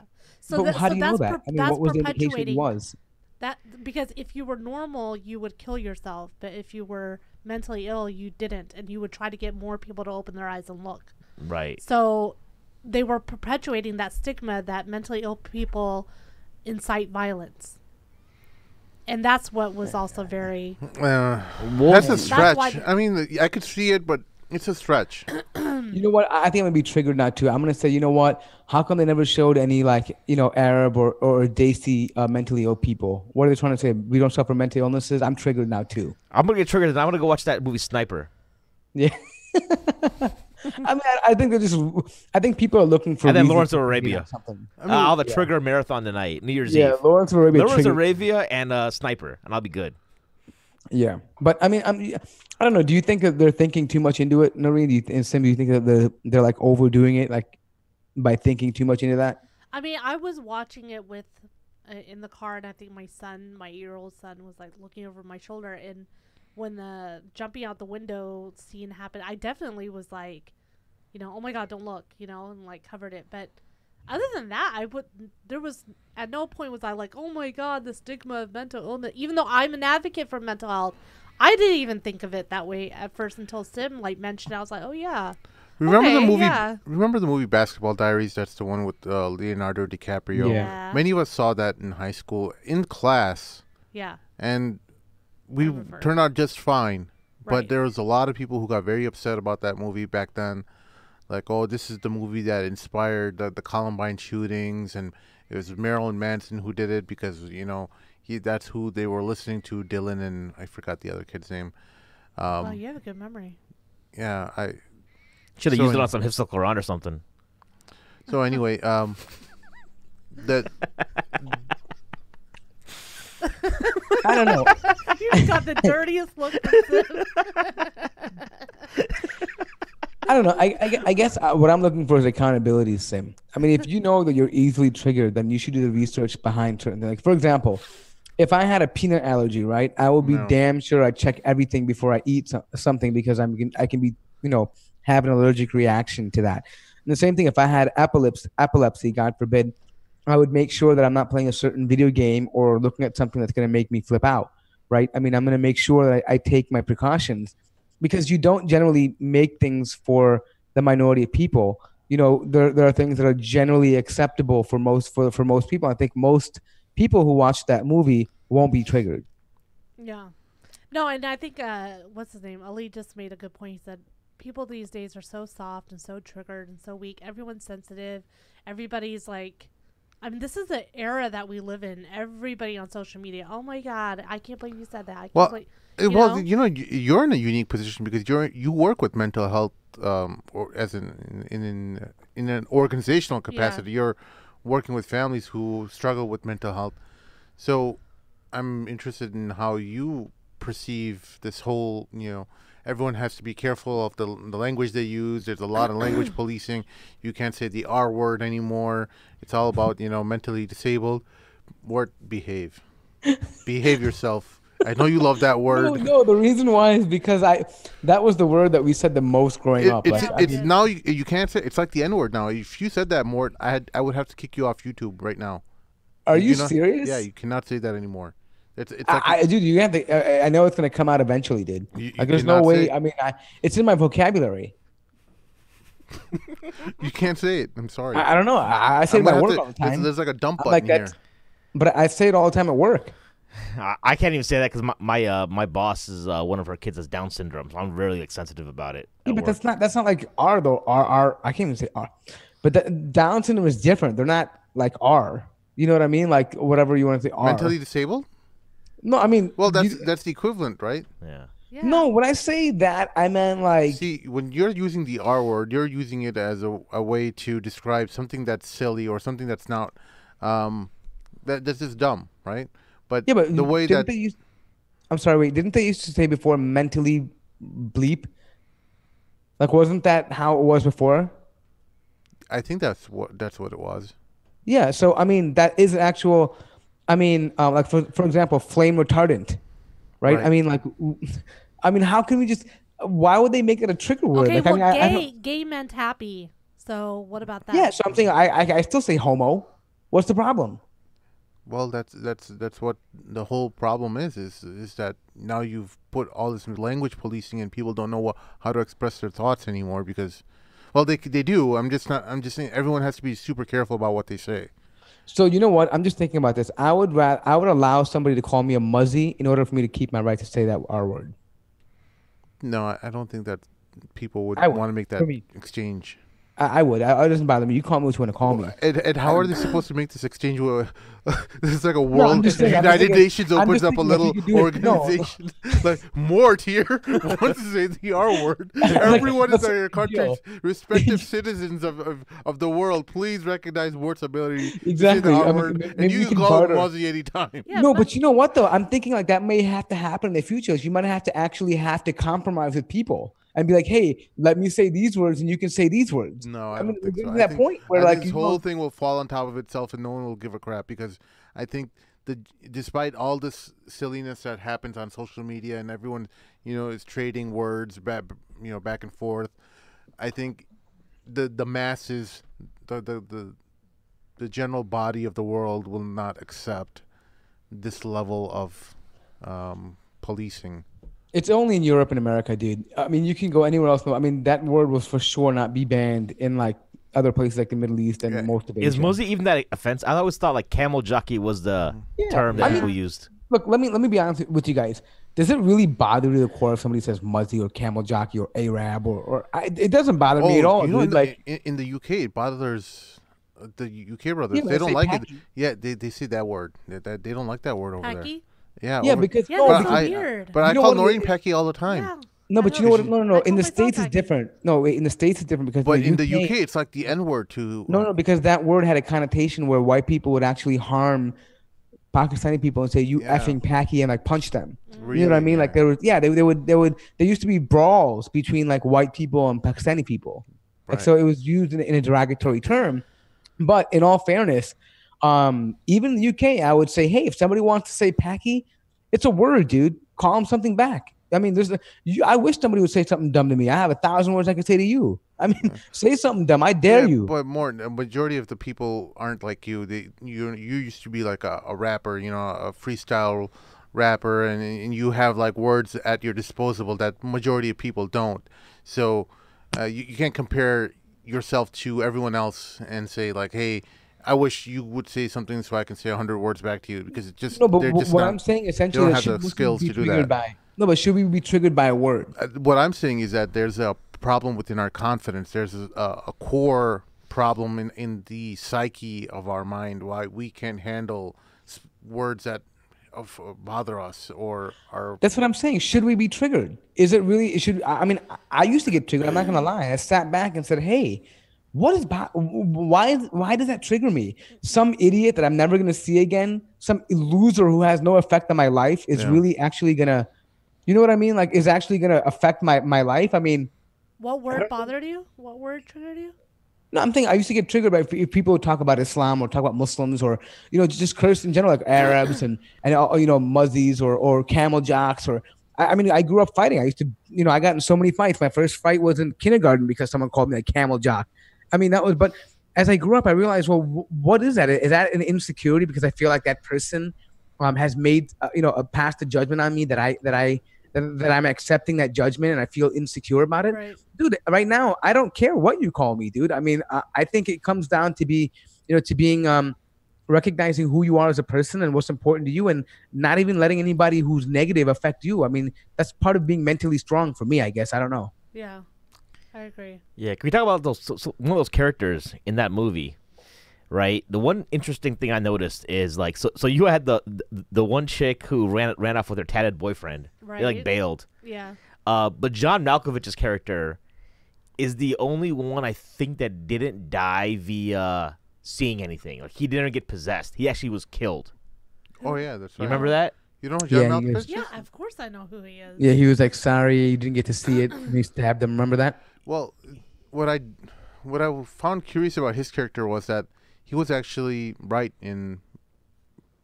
but how do you know that? I mean, that's what was the indication he perpetuating was? that, because if you were normal, you would kill yourself, but if you were mentally ill, you didn't, and you would try to get more people to open their eyes and look. Right. So they were perpetuating that stigma that mentally ill people incite violence. And that's what was also very... that's a stretch. why- I mean, I could see it, but it's a stretch. You know what? I think I'm gonna be triggered now too. I'm gonna say, you know what? How come they never showed any Arab or Desi mentally ill people? What are they trying to say? We don't suffer mental illnesses. I'm triggered now too. I'm gonna get triggered, and I'm gonna go watch that movie Sniper. Yeah. I mean, I think they're just. I think people are looking for. And then reasons Lawrence to of hate on Arabia. something. I'll have a trigger marathon tonight, New Year's Yeah, Eve. Lawrence of Arabia. Lawrence of triggered- Arabia and Sniper, and I'll be good. Yeah, but I mean, I don't know. Do you think that they're thinking too much into it, Noreen? And Sim, do you think that they're like overdoing it, like by thinking too much into that? I mean, I was watching it with in the car, and I think my 8-year-old son, was like looking over my shoulder, and when the jumping out the window scene happened, I definitely was like, oh my God, don't look, and like covered it. But other than that, there was at no point was I like, oh my God, the stigma of mental illness. Even though I'm an advocate for mental health, I didn't even think of it that way at first until Sim mentioned it. I was like, oh yeah. Remember the Okay, movie? yeah. Remember the movie Basketball Diaries? That's the one with Leonardo DiCaprio. Yeah. Many of us saw that in high school in class, Yeah. and we remember. turned out just fine. But Right. there was a lot of people who got very upset about that movie back then. like, oh, this is the movie that inspired the Columbine shootings, and it was Marilyn Manson who did it because that's who they were listening to, Dylan, and I forgot the other kid's name. Well, you have a good memory. Yeah, I Should have So used it in- on some Hifzil Quran or something. so anyway, that I don't know. You got the dirtiest look. I don't know. I guess what I'm looking for is accountability, Sim. I mean, if you know that you're easily triggered, then you should do the research behind certain things. Like, for example, if I had a peanut allergy, right, I will be No. damn sure I check everything before I eat something because I can be, have an allergic reaction to that. And the same thing, if I had epilepsy, God forbid, I would make sure that I'm not playing a certain video game or looking at something that's going to make me flip out, right? I mean, I'm going to make sure that I take my precautions because you don't generally make things for the minority of people. There are things that are generally acceptable for most people. I think most people who watch that movie won't be triggered. Yeah. No, and I think what's his name? Ali just made a good point. He said people these days are so soft and so triggered and so weak. Everyone's sensitive. Everybody's like, I mean, this is the era that we live in. Everybody on social media. Oh my God, I can't believe you said that. I can't Well, believe, well, you're in a unique position because you work with mental health, or as in an organizational capacity. You're working with families who struggle with mental health. So I'm interested in how you perceive this whole, everyone has to be careful of the language they use. There's a lot of language policing. You can't say the R word anymore. It's all about, mentally disabled. Behave. Behave yourself. I know you love that word. No, the reason why is because that was the word that we said the most growing up. It's now you can't say it's like the N word now. If you said that more, I would have to kick you off YouTube right now. Are you know- serious? Yeah, you cannot say that anymore. It's like Dude, you have to. I know it's gonna come out eventually, dude. You Like, there's no cannot way. say- I mean, it's in my vocabulary. you can't say it. I'm sorry. I don't know. I say it I'm at gonna my have work all the to- time. There's like a dump I'm button like here. that, but I say it all the time at work. I can't even say that because my boss is one of her kids has Down syndrome, so I'm really sensitive about it. Yeah, at but work. that's not like R though. R. I can't even say R. But Down syndrome is different. They're not like R. You know what I mean? Like whatever you want to say. R. Mentally disabled? No, I mean. Well, that's the equivalent, right? Yeah. yeah. No, when I say that, I meant like. See, when you're using the R word, you're using it as a way to describe something that's silly or something that's not that's just dumb, right? But, Yeah, but the way didn't that they use? I'm sorry. Wait, didn't they used to say before mentally bleep? Like, wasn't that how it was before? I think that's what it was. Yeah. So I mean, that is an actual. I mean, like for example, flame retardant, right? Right. I mean, like, I mean, how can we just? Why would they make it a trigger word? Okay, Like, well, I gay don't- gay meant happy. So what about that? yeah. So I'm saying I still say homo. What's the problem? Well, that's what the whole problem is that now you've put all this language policing and people don't know how to express their thoughts anymore because, well, they do. I'm just saying everyone has to be super careful about what they say. So you know what? I'm just thinking about this. I would allow somebody to call me a muzzy in order for me to keep my right to say that R word. No, I don't think that people would I would, want to make that for me. exchange. I would. It doesn't bother me. You call me what you want to call me. And how are they supposed to make this exchange? This is like a I'm world. just saying- I'm just United thinking- Nations I'm opens just up a thinking if little you could do it- no. organization. Like Mort here wants to say the R word. Everyone in that's their a countries, deal. respective citizens of the world, please recognize Mort's ability to say Exactly. the I R mean, word, maybe and we you can can call it barter. Muzzy anytime. Yeah, No, but you know what though? I'm thinking like that may have to happen in the future. You might have to compromise with people and be like, hey, let me say these words and you can say these words. No, I I mean, don't think we're so. getting I to that think, point where I like think this you whole know, thing will fall on top of itself, and no one will give a crap because I think despite all this silliness that happens on social media and everyone is trading words back and forth, I think the masses, the general body of the world will not accept this level of policing. it's only in Europe and America, dude. I mean, you can go anywhere else. I mean, that word will for sure not be banned in like other places like the Middle East and Yeah. most of Asia. Is muzzy even that offensive? I always thought like camel jockey was the Yeah, term that I mean- people used. Look, let me be honest with you guys. does it really bother you to the core if somebody says Muzzy or Camel Jockey or Arab it doesn't bother me at all, you know, dude. Like, in the UK, it bothers the UK brothers. yeah, when They I don't say like it. Packy. Yeah, they say that word. They don't like that word over there. Packy? Yeah, Yeah, over, because Yeah, no, that's but so because weird. But I You know call what it Noreen is? Pecky all the time. Yeah. No, I but you know. know what? No. I In call the myself States, it's Packy. different. No, wait, in the States, it's different because But in the UK, UK, it's like the N word to. no, because that word had a connotation where white people would actually harm Pakistani people and say you Yeah. effing Paki and like punch them. Mm. You know what I Really, mean? yeah. Like there was, yeah, there used to be brawls between like white people and Pakistani people. Like Right. so, it was used in a derogatory term. But in all fairness, even in the UK, I would say, hey, if somebody wants to say Paki, it's a word, dude. Call them something back. I mean, I wish somebody would say something dumb to me. I have 1,000 words I could say to you. I mean, say something dumb. I dare Yeah, you. but the majority of the people aren't like you. You used to be like a rapper, you know, a freestyle rapper, and you have like words at your disposal that majority of people don't. So you can't compare yourself to everyone else and say like, hey, I wish you would say something so I can say 100 words back to you, because it just No, but they're just what not, I'm saying they essentially don't is have should the we skills be to do triggered that. by? No, but should we be triggered by a word? What I'm saying is that there's a problem within our confidence. There's a core problem in the psyche of our mind, why we can't handle words that bother us or are. That's what I'm saying. Should we be triggered? Is it really? It should. I mean, I used to get triggered. I'm not gonna lie. I sat back and said, "Hey, why does that trigger me? Some idiot that I'm never gonna see again, some loser who has no effect on my life, is Yeah. really actually gonna, you know what I mean? Like, is actually gonna affect my life. I mean, What word bothered you? What word triggered you? no, I'm thinking I used to get triggered by if people would talk about Islam or talk about Muslims or just curse in general, like Arabs and Muzzies or camel jocks or I mean I grew up fighting. I used to I got in so many fights. My first fight was in kindergarten because someone called me a camel jock. I mean that was, but as I grew up, I realized, well, what is that? Is that an insecurity because I feel like that person has made passed a judgment on me that I'm accepting that judgment and I feel insecure about it. Right. Dude, right now, I don't care what you call me, dude. I mean, I think it comes down to being recognizing who you are as a person and what's important to you and not even letting anybody who's negative affect you. I mean, that's part of being mentally strong for me, I guess. I don't know. Yeah, I agree. Yeah, can we talk about one of those characters in that movie? Right. The one interesting thing I noticed is like so you had the one chick who ran off with her tatted boyfriend. Right. They like bailed. Yeah. But John Malkovich's character is the only one I think that didn't die via seeing anything. Like he didn't get possessed. He actually was killed. Oh yeah, that's right. You remember that? You know John Yeah, Malkovich is? Yeah, of course I know who he is. Yeah, he was like, sorry, you didn't get to see it. He stabbed him. Remember that? Well, what I found curious about his character was that he was actually right in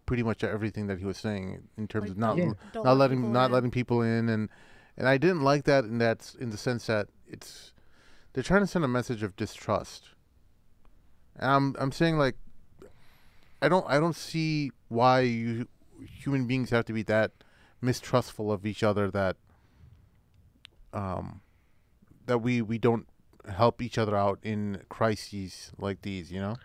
pretty much everything that he was saying in terms Like, of not don't not let letting people not in. letting people in, and I didn't like that in the sense that they're trying to send a message of distrust. And I'm saying like I don't see why human beings have to be that mistrustful of each other that that we don't help each other out in crises like these, you know?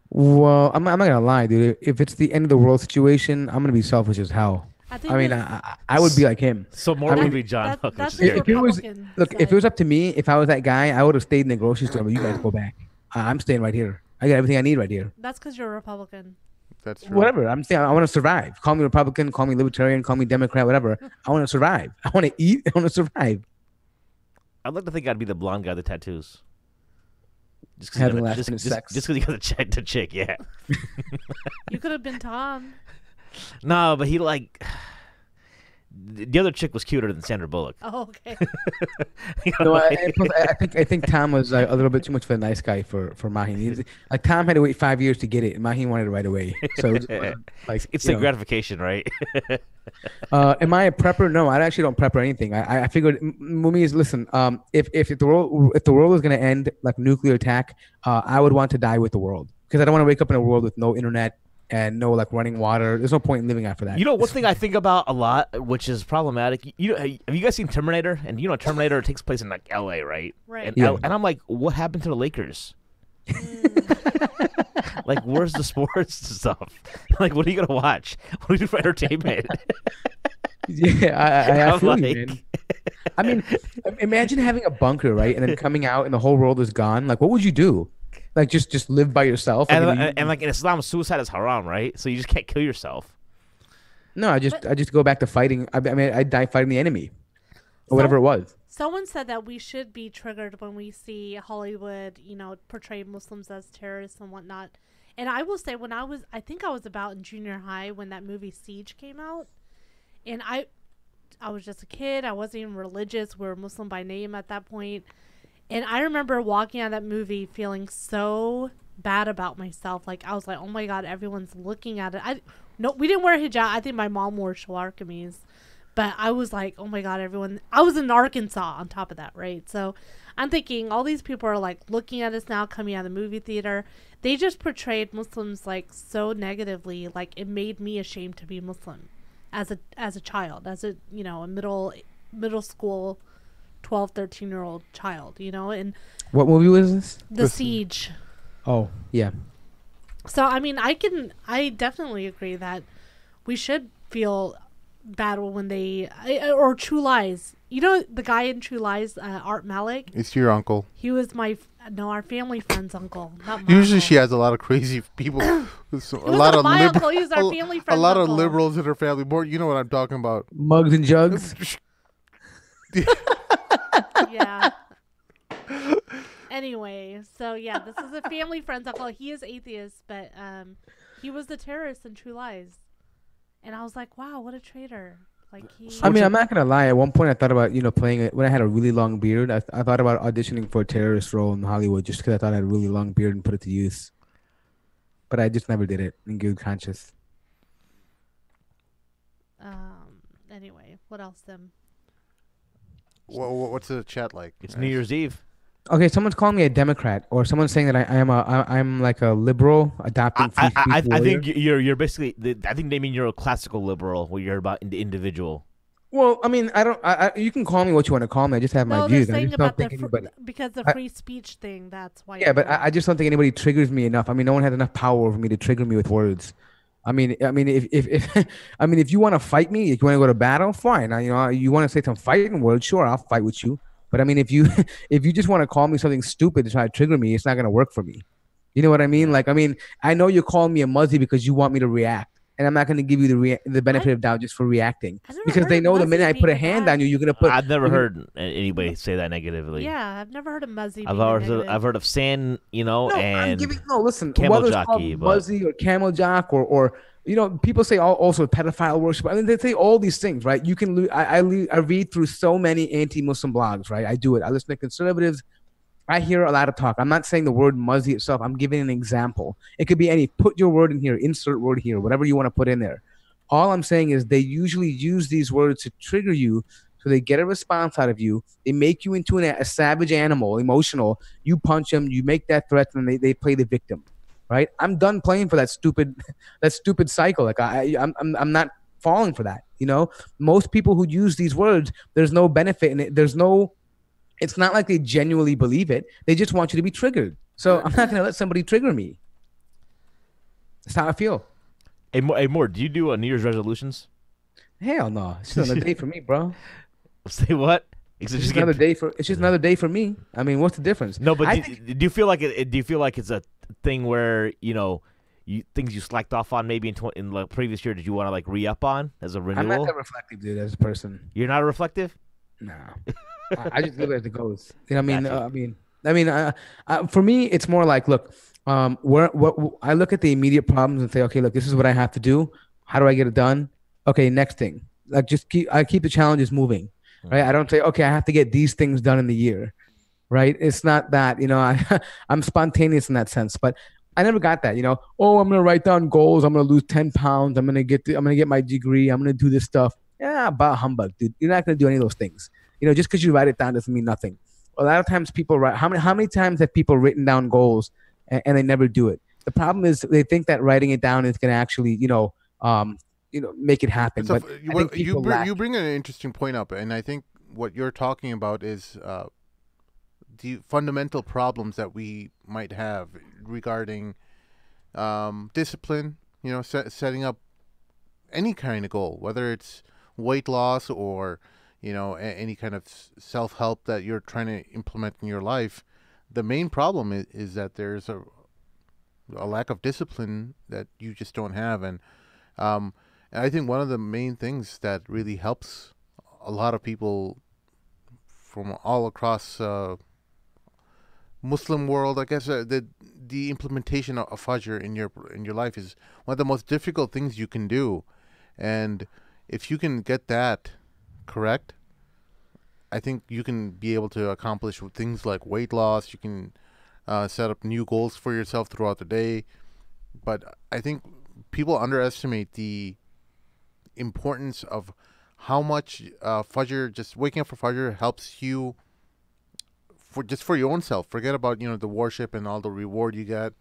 Well, I'm not gonna lie, dude. If it's the end of the world situation, I'm gonna be selfish as hell. I think I mean, it's- I would be like him. So more I mean, would be John that's Malkovich's his If it was Republican look, if it side. was up to me, if I was that guy, I would have stayed in the grocery store. But you guys go back. I'm staying right here. I got everything I need right here. That's because you're a Republican. That's true. Whatever. I'm saying I want to survive. Call me Republican, call me Libertarian, call me Democrat, whatever. I want to survive. I want to eat. I want to survive. I'd like to think I'd be the blonde guy with the tattoos. Just Having because last minute sex. Just because he got the chick, yeah. You could have been Tom. No, but he like the other chick was cuter than Sandra Bullock. Oh, okay. You know, No, like- I think Tom was a little bit too much of a nice guy for Mahin. Like Tom had to wait 5 years to get it, and Mahin wanted it right away. So it was, like it's you the know. gratification, right? Am I a prepper? No, I actually don't prep or anything. I figured Mumi is listen. If the world was gonna end like nuclear attack, I would want to die with the world because I don't want to wake up in a world with no internet and no like running water. There's no point in living after that. You know, one thing I think about a lot, which is problematic. Have you guys seen Terminator? And you know, Terminator takes place in like L.A., right? Right. And, Yeah. and I'm like, what happened to the Lakers? Like, where's the sports stuff? Like, what are you gonna watch? What do you do for entertainment? Yeah, I I'm feel you, like, man. I mean, imagine having a bunker, right, and then coming out and the whole world is gone. Like, what would you do? Like, just live by yourself? Like, and like in Islam, suicide is haram, right? So you just can't kill yourself. no, I just But I just go back to fighting. I mean, I die fighting the enemy or whatever so it was. someone said that we should be triggered when we see Hollywood, portray Muslims as terrorists and whatnot. And I will say, I think I was about in junior high when that movie Siege came out, and I was just a kid. I wasn't even religious. We were Muslim by name at that point. And I remember walking out of that movie feeling so bad about myself. Like, I was like, oh my God, everyone's looking at it. No, we didn't wear hijab. I think my mom wore shalwar kameez. But I was like, oh my God, everyone. I was in Arkansas on top of that, right? So I'm thinking all these people are like looking at us now coming out of the movie theater. They just portrayed Muslims like so negatively. Like, it made me ashamed to be Muslim as a child, as a middle school 12, 13-year-old child, and What movie was this? the Siege. Oh, yeah. So, I mean, I definitely agree that we should feel bad when or True Lies. The guy in True Lies, Art Malik, It's your uncle. he was our family friend's uncle, not my Usually uncle. she has a lot of crazy people. So He was not my uncle, he was our family a friend's lot of uncle. liberals in her family. More, you know what I'm talking about. Mugs and jugs. Yeah. Anyway, so yeah, this is a family friend's uncle. He is atheist, but he was the terrorist in True Lies, and I was like, wow, what a traitor! Like he. I mean, I'm not gonna lie. At one point, I thought about playing it when I had a really long beard. I thought about auditioning for a terrorist role in Hollywood just because I thought I had a really long beard and put it to use. But I just never did it in good conscience. Anyway, what else then? What's the chat like? It's New Year's Eve. Okay, someone's calling me a Democrat, or someone's saying that I'm like a liberal adopting free speech I warrior. think you're basically. I think they mean you're a classical liberal, where you're about the individual. Well, I mean, I don't. You can call me what you want to call me. I just have No, my they're views. I saying just don't about think anybody. because the I- free speech thing. That's why. Yeah, but I just don't think anybody triggers me enough. I mean, no one has enough power over me to trigger me with words. I mean, if I mean, if you want to fight me, if you want to go to battle, fine. You want to say some fighting words, sure, I'll fight with you. But I mean, if you if you just want to call me something stupid to try to trigger me, it's not gonna work for me. You know what I mean? Like, I mean, I know you're calling me a muzzy because you want me to react, and I'm not gonna give you the benefit of doubt just for reacting I've never because heard they of know the muzzy minute I put a being hand bad. on you, you're gonna put. I've never you're gonna- heard anybody say that negatively. Yeah, I've never heard of muzzy. I've being heard negative. I've heard of sand, No, and listen, camel whether it's called jockey, but- muzzy or camel jock or people say also pedophile worship. I mean, they say all these things, right? You can I read through so many anti-Muslim blogs, right? I do it. I listen to conservatives. I hear a lot of talk. I'm not saying the word muzzy itself. I'm giving an example. It could be any. Put your word in here. Insert word here. Whatever you want to put in there. All I'm saying is they usually use these words to trigger you, so they get a response out of you. They make you into a savage animal, emotional. You punch them. You make that threat, and they play the victim. Right? I'm done playing for that stupid cycle. Like I'm not falling for that. Most people who use these words, there's no benefit in it. It's not like they genuinely believe it. They just want you to be triggered. So I'm not gonna let somebody trigger me. That's how I feel. Hey, Moore, do you do New Year's resolutions? Hell no. It's just another day for me, bro. Say what? It's just another day for me. I mean, what's the difference? No, but I do think- you feel like do you feel like it's a thing where things you slacked off on maybe in the previous year? Did you want to like re-up on as a renewal? I'm not that reflective, dude, as a person. You're not reflective. No. I just live as it goes. You know what I mean? Gotcha. For me, it's more like, look, I look at the immediate problems and say, okay, look, this is what I have to do. How do I get it done? Okay, next thing. Like, I keep the challenges moving, right? I don't say, okay, I have to get these things done in the year, right? It's not that, I'm spontaneous in that sense, but I never got that, oh, I'm going to write down goals. I'm going to lose 10 pounds. I'm going to get my degree. I'm going to do this stuff. Yeah, about humbug, dude. You're not going to do any of those things. Just because you write it down doesn't mean nothing. A lot of times people write. How many times have people written down goals and they never do it? The problem is they think that writing it down is going to actually, make it happen. But I think you people lack. bring an interesting point up, and I think what you're talking about is the fundamental problems that we might have regarding discipline. Setting up any kind of goal, whether it's weight loss or any kind of self-help that you're trying to implement in your life, the main problem is that there's a lack of discipline that you just don't have. And I think one of the main things that really helps a lot of people from all across Muslim world, I guess, the implementation of Fajr in your life is one of the most difficult things you can do. And if you can get that correct, I think you can be able to accomplish things like weight loss. You can set up new goals for yourself throughout the day. But I think people underestimate the importance of how much Fajr, just waking up for Fajr, helps you for your own self. Forget about the worship and all the reward you get.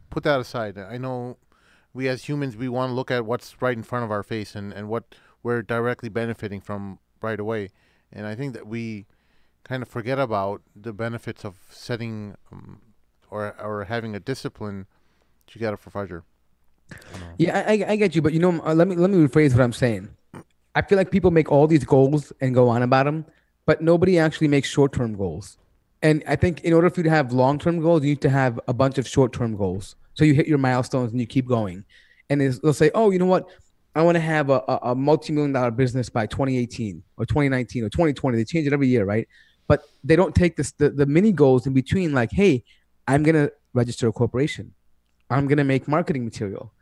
Put that aside. I know we as humans, we want to look at what's right in front of our face and what we're directly benefiting from right away. And I think that we kind of forget about the benefits of setting or having a discipline to get up for Fajr. Yeah, I get you, but let me rephrase what I'm saying. I feel like people make all these goals and go on about them, but nobody actually makes short-term goals. And I think in order for you to have long-term goals, you need to have a bunch of short-term goals. So you hit your milestones and you keep going. And they'll say, oh, you know what? I want to have a multi-million-dollar business by 2018 or 2019 or 2020. They change it every year, right? But they don't take the mini goals in between, like, hey, I'm going to register a corporation. I'm going to make marketing material.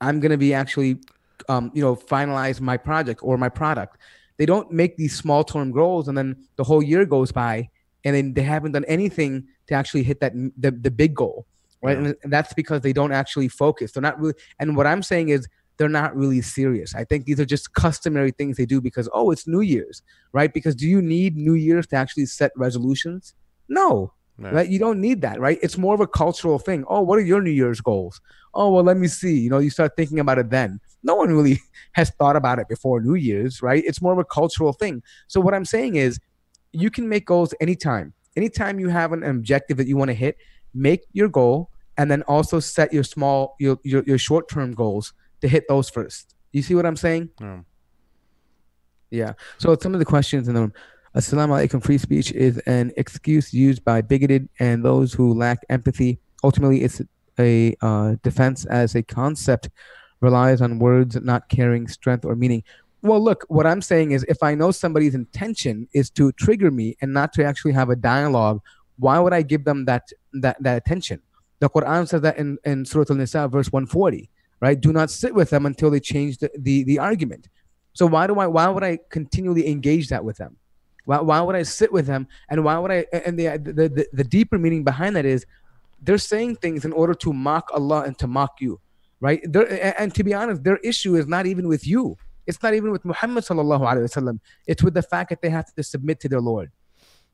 I'm going to be actually, finalize my project or my product. They don't make these small term goals and then the whole year goes by and then they haven't done anything to actually hit the big goal, right? Yeah. And that's because they don't actually focus. They're not really, and what I'm saying is they're not really serious. I think these are just customary things they do because, oh, it's New Year's, right? Because do you need New Year's to actually set resolutions? No. Right? You don't need that, right? It's more of a cultural thing. Oh, what are your New Year's goals? Oh, well, let me see. You start thinking about it then. No one really has thought about it before New Year's, right? It's more of a cultural thing. So what I'm saying is you can make goals anytime. Anytime you have an objective that you want to hit, make your goal and then also set your your short-term goals to hit those first. You see what I'm saying? Yeah. So some of the questions in the room. Assalamu alaikum. Free speech is an excuse used by bigoted and those who lack empathy. Ultimately, it's a defense as a concept relies on words not carrying strength or meaning. Well, look, what I'm saying is if I know somebody's intention is to trigger me and not to actually have a dialogue, why would I give them that attention? The Quran says that in Surah Al-Nisa, verse 140, right? Do not sit with them until they change the argument. So why would I continually engage that with them? Why would I sit with them? And why would I? And the deeper meaning behind that is they're saying things in order to mock Allah and to mock you, right? And to be honest, their issue is not even with you. It's not even with Muhammad sallallahu alaihi wasallam. It's with the fact that they have to submit to their Lord.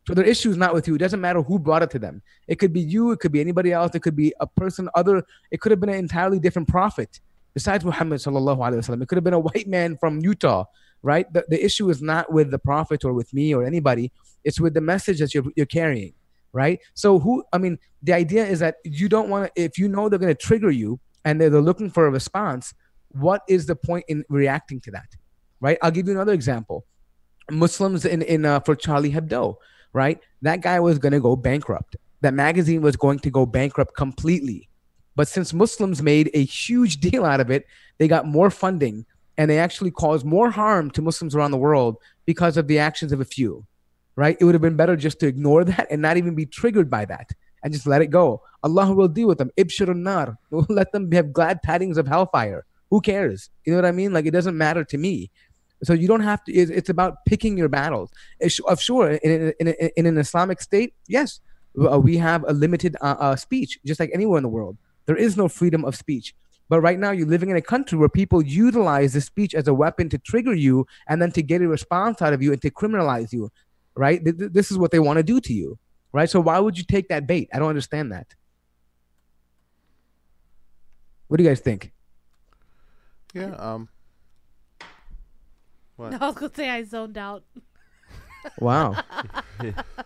So their issue is not with you. It doesn't matter who brought it to them. It could be you. It could be anybody else. It could be a person other. It could have been an entirely different prophet besides Muhammad sallallahu alaihi wasallam. It could have been a white man from Utah. Right? The issue is not with the prophet or with me or anybody. It's with the message that you're carrying, right? So the idea is that you don't want to, if you know they're going to trigger you and they're looking for a response, what is the point in reacting to that, right? I'll give you another example. Muslims for Charlie Hebdo, right? That guy was going to go bankrupt. That magazine was going to go bankrupt completely. But since Muslims made a huge deal out of it, they got more funding. And they actually caused more harm to Muslims around the world because of the actions of a few, right? It would have been better just to ignore that and not even be triggered by that and just let it go. Allah will deal with them. Ibshirun nar. Let them have glad tidings of hellfire. Who cares? You know what I mean? Like, it doesn't matter to me. So you don't have to, it's about picking your battles. Sure, in an Islamic state, yes, we have a limited speech, just like anywhere in the world. There is no freedom of speech. But right now, you're living in a country where people utilize the speech as a weapon to trigger you and then to get a response out of you and to criminalize you, right? This is what they want to do to you, right? So why would you take that bait? I don't understand that. What do you guys think? Yeah. What? No, I was gonna say I zoned out. Wow.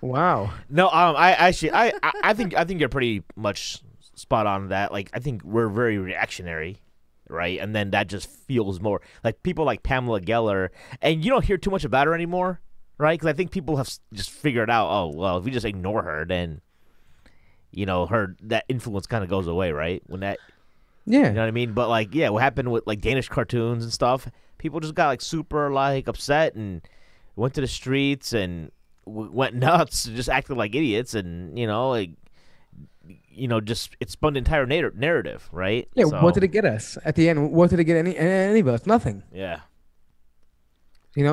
Wow. No, I think you're pretty much spot on that. Like, I think we're very reactionary right? And then that just feels more like people like Pamela Geller, and you don't hear too much about her anymore, right? Because I think people have just figured out, oh well, if we just ignore her, then her that influence kind of goes away, right? When that, Yeah. you know what I mean? But like, yeah, what happened with like Danish cartoons and stuff? People just got like super like upset and went to the streets and went nuts, just acted like idiots, and just it spun the entire narrative, right? Yeah. So, What did it get us at the end? What did it get any of us? Nothing. yeah.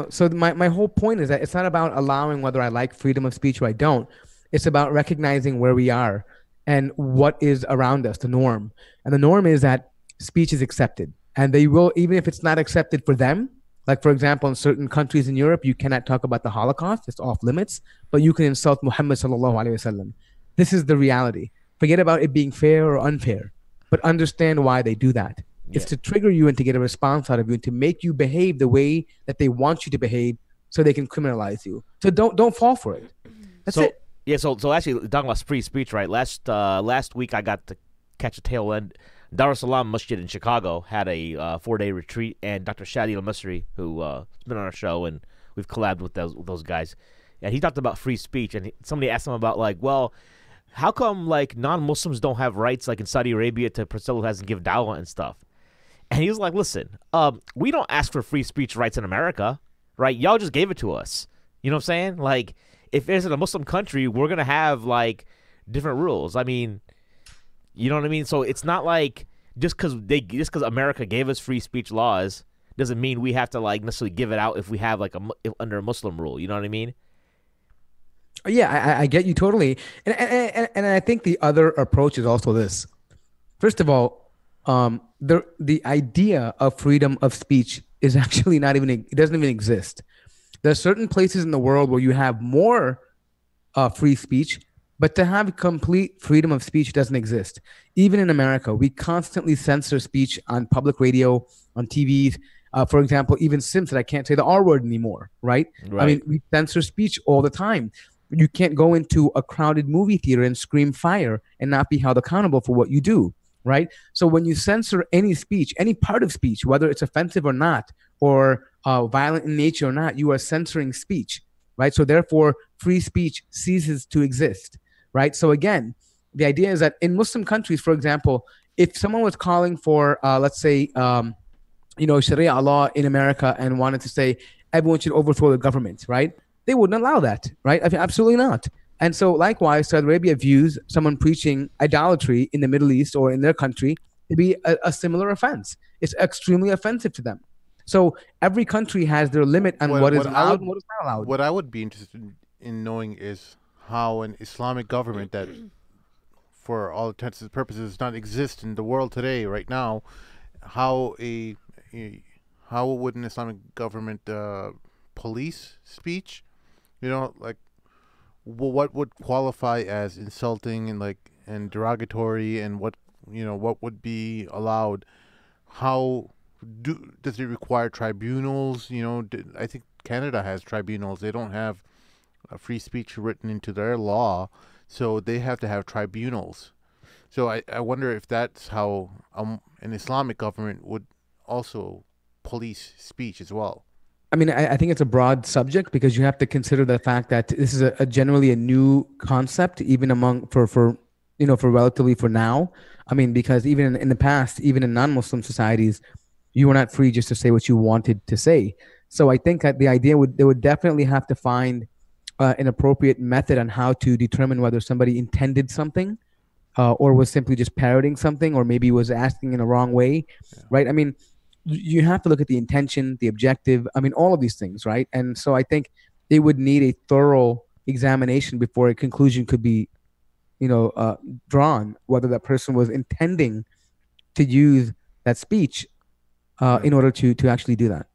So my whole point is that it's not about allowing whether I like freedom of speech or I don't. It's about recognizing where we are and what is around us, the norm. And the norm is that speech is accepted. And they will, even if it's not accepted for them, like for example, in certain countries in Europe, you cannot talk about the Holocaust, it's off limits, but you can insult Muhammad sallallahu alaihi wasallam. This is the reality. Forget about it being fair or unfair, but understand why they do that. It's to trigger you and to get a response out of you and to make you behave the way that they want you to behave so they can criminalize you. So don't fall for it. That's it. Yeah, so actually talking about free speech, right? Last week I got to catch a tail end. Dar es Salaam Masjid in Chicago had a 4-day retreat, and Dr. Shadi al-Masri, who has been on our show, and we've collabed with those guys, and he talked about free speech, and somebody asked him about like, well, how come like non-Muslims don't have rights like in Saudi Arabia to protest and give dawah and stuff? And he was like, listen, we don't ask for free speech rights in America, right? Y'all just gave it to us. You know what I'm saying? Like, if it's in a Muslim country, we're going to have, like, different rules. I mean, you know what I mean? So it's not like just because America gave us free speech laws doesn't mean we have to, like, necessarily give it out if we have, like, under a Muslim rule. You know what I mean? Yeah, I get you totally. And I think the other approach is also this. First of all, the idea of freedom of speech is actually it doesn't even exist. There are certain places in the world where you have more free speech, but to have complete freedom of speech doesn't exist. Even in America, we constantly censor speech on public radio, on TVs. For example, even Simpson, I can't say the R word anymore, right? I mean, we censor speech all the time. You can't go into a crowded movie theater and scream fire and not be held accountable for what you do. Right. So when you censor any speech, any part of speech, whether it's offensive or not, or violent in nature or not, you are censoring speech. Right. So therefore, free speech ceases to exist. Right. So again, the idea is that in Muslim countries, for example, if someone was calling for, let's say, Sharia law in America and wanted to say everyone should overthrow the government. Right. They wouldn't allow that. Right. I mean, absolutely not. And so likewise, Saudi Arabia views someone preaching idolatry in the Middle East or in their country to be a similar offense. It's extremely offensive to them. So every country has their limit on what is allowed and what is not allowed. What I would be interested in knowing is how an Islamic government that, for all intents and purposes, does not exist in the world today, right now, how would an Islamic government police speech? Like, well, what would qualify as insulting and derogatory, and what would be allowed? How does it require tribunals? I think Canada has tribunals. They don't have free speech written into their law, so they have to have tribunals. So I wonder if that's how an Islamic government would also police speech as well. I mean, I think it's a broad subject because you have to consider the fact that this is a generally a new concept, even for relatively for now. I mean, because even in the past, even in non-Muslim societies, you were not free just to say what you wanted to say. So I think that the idea they would definitely have to find an appropriate method on how to determine whether somebody intended something or was simply just parroting something, or maybe was asking in a wrong way, right? I mean, you have to look at the intention, the objective. I mean, all of these things, right? And so I think they would need a thorough examination before a conclusion could be, drawn, whether that person was intending to use that speech in order to actually do that.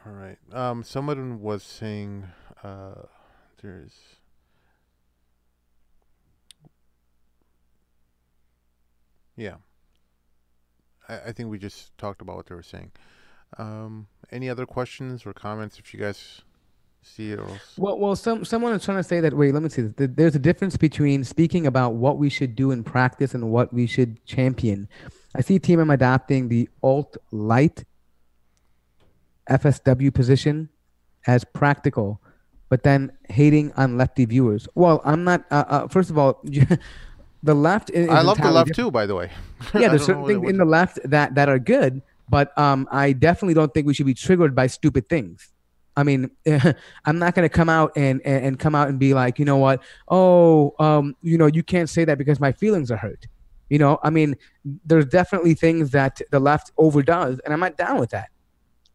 All right. Someone was saying there's... Yeah. I think we just talked about what they were saying. Any other questions or comments if you guys see it? Well, someone is trying to say that, wait, let me see. There's a difference between speaking about what we should do in practice and what we should champion. I see TMM adopting the alt-light FSW position as practical, but then hating on lefty viewers. Well, I'm not. First of all, the left I is love the entirely left different. too, by the way. Yeah, I there's don't know certain things what. in the left that are good, but I definitely don't think we should be triggered by stupid things. I mean, I'm not going to come out and come out and be like, you know what? Oh, you can't say that because my feelings are hurt. I mean, there's definitely things that the left overdoes, and I'm not down with that.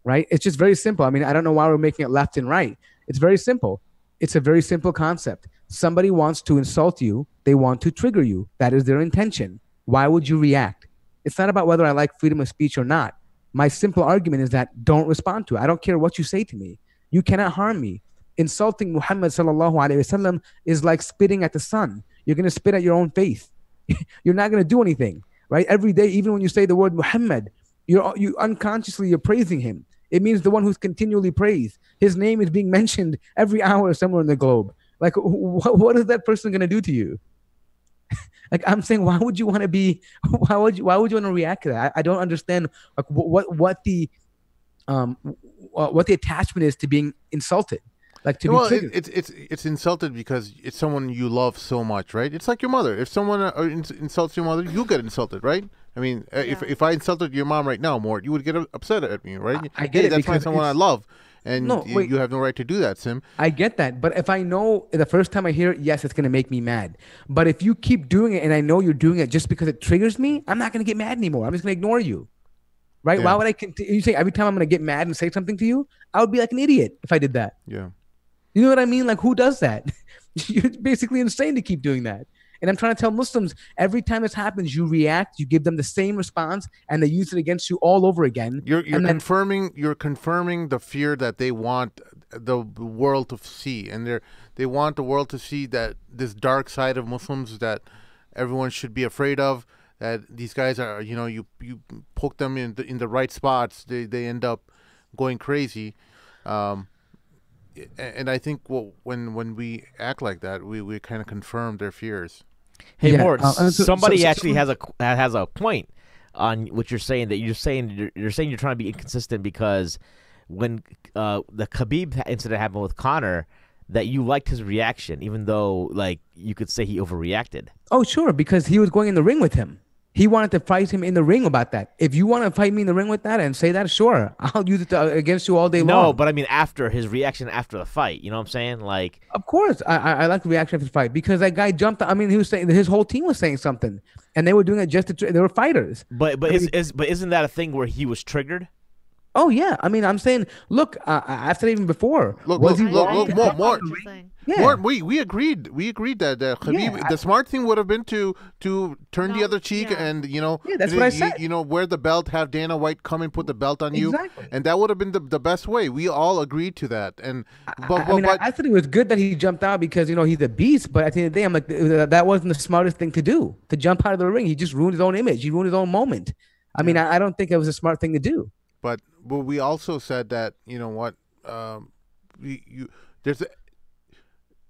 Right? It's just very simple. I mean, I don't know why we're making it left and right. It's very simple. It's a very simple concept. Somebody wants to insult you, they want to trigger you. That is their intention. Why would you react? It's not about whether I like freedom of speech or not. My simple argument is that don't respond to it. I don't care what you say to me. You cannot harm me. Insulting Muhammad sallallahu alaihi wasallam is like spitting at the sun. You're going to spit at your own face. You're not going to do anything, right? Every day, even when you say the word Muhammad, you unconsciously you're praising him. It means the one who's continually praised. His name is being mentioned every hour somewhere in the globe. Like, what is that person going to do to you? Like, I'm saying, why would you want to be? Why would you want to react to that? I don't understand. Like, what the attachment is to being insulted, like to be Well, triggered. it's insulted because it's someone you love so much, right? It's like your mother. If someone insults your mother, you get insulted, right? I mean, if I insulted your mom right now, Mort, you would get upset at me, right? I get hey, it that's because someone I love, and No, wait. you have no right to do that, Sim. I get that, but if I know the first time I hear it, yes, it's gonna make me mad. But if you keep doing it and I know you're doing it just because it triggers me, I'm not gonna get mad anymore. I'm just gonna ignore you, right? Yeah. Why would I continue? You say every time I'm gonna get mad and say something to you, I would be like an idiot if I did that. Yeah. You know what I mean? Like, who does that? You're basically insane to keep doing that. And I'm trying to tell Muslims every time this happens, you react, you give them the same response, and they use it against you all over again. You're And then- confirming the fear that they want the world to see, and they want the world to see that this dark side of Muslims that everyone should be afraid of. That these guys are, you poke them in the right spots, they end up going crazy. And I think when we act like that, we kind of confirm their fears. Hey, Yeah, Mort, somebody so- actually has a point on what you're saying. That you're saying you're trying to be inconsistent because when the Khabib incident happened with Conor, that you liked his reaction, even though like you could say he overreacted. Oh, sure, because he was going in the ring with him. He wanted to fight him in the ring about that. If you want to fight me in the ring with that and say that, sure, I'll use it against you all day long. No, but I mean after his reaction after the fight. You know what I'm saying? Like, Of course, I like the reaction after the fight because that guy jumped. I mean, he was saying his whole team was saying something, and they were doing it just to. They were fighters. but isn't that a thing where he was triggered? Oh yeah, I mean, I'm saying, look, I've said even before. Look, was he look, wrong? look, more. Saying. Yeah. Mort, we agreed that Khabib, Yeah, the smart thing would have been to turn the No, other cheek yeah. and Yeah, that's what I said. wear the belt, have Dana White come and put the belt on you, Exactly. and that would have been the best way. We all agreed to that, and I thought it was good that he jumped out because he's a beast. But at the end of the day, I'm like, that wasn't the smartest thing to do. To jump out of the ring, he just ruined his own image. He ruined his own moment. I mean, I don't think it was a smart thing to do. But we also said that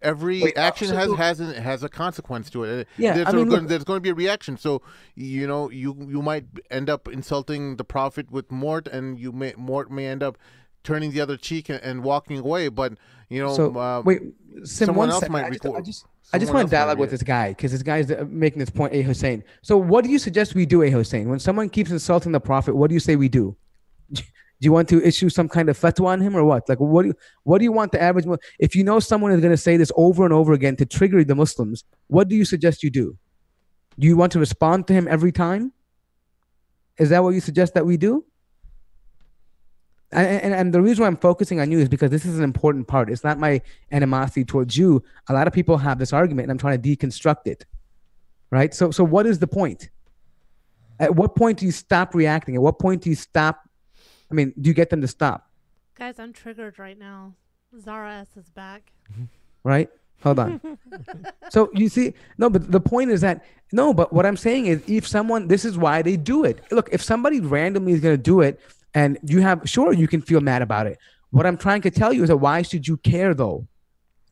every Wait, action so- has a consequence to it. Yeah, there's, I mean, look- there's going to be a reaction. So you might end up insulting the Prophet with Mort, and Mort may end up turning the other cheek and walking away. But Wait, Sim, someone one else second. might I just record. want to Someone else might dialogue with react. this guy because this guy's making this point, A. Hussein. So what do you suggest we do, A. Hussein? When someone keeps insulting the Prophet, what do you say we do? Do you want to issue some kind of fatwa on him or what? Like, what do you want the average? If you know someone is going to say this over and over again to trigger the Muslims, what do you suggest you do? Do you want to respond to him every time? Is that what you suggest that we do? And the reason why I'm focusing on you is because this is an important part. It's not my animosity towards you. A lot of people have this argument, and I'm trying to deconstruct it. Right? So what is the point? At what point do you stop reacting? At what point do you stop? I mean, do you get them to stop? Guys, I'm triggered right now. Zara S is back. Right? Hold on. So you see, no, but the point is that, no, but what I'm saying is if someone, this is why they do it. Look, if somebody randomly is going to do it and sure, you can feel mad about it. What I'm trying to tell you is that why should you care though?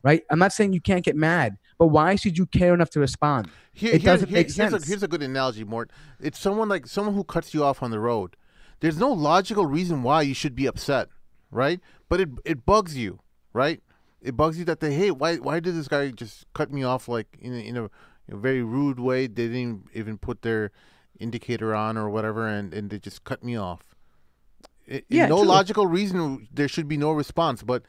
Right? I'm not saying you can't get mad, But why should you care enough to respond? It doesn't make sense. Here's a good analogy, Mort. It's someone who cuts you off on the road. There's no logical reason why you should be upset, right? But it bugs you, right? It bugs you that why did this guy just cut me off like in a very rude way? They didn't even put their indicator on or whatever, and they just cut me off. Yeah, no true. logical reason there should be no response, but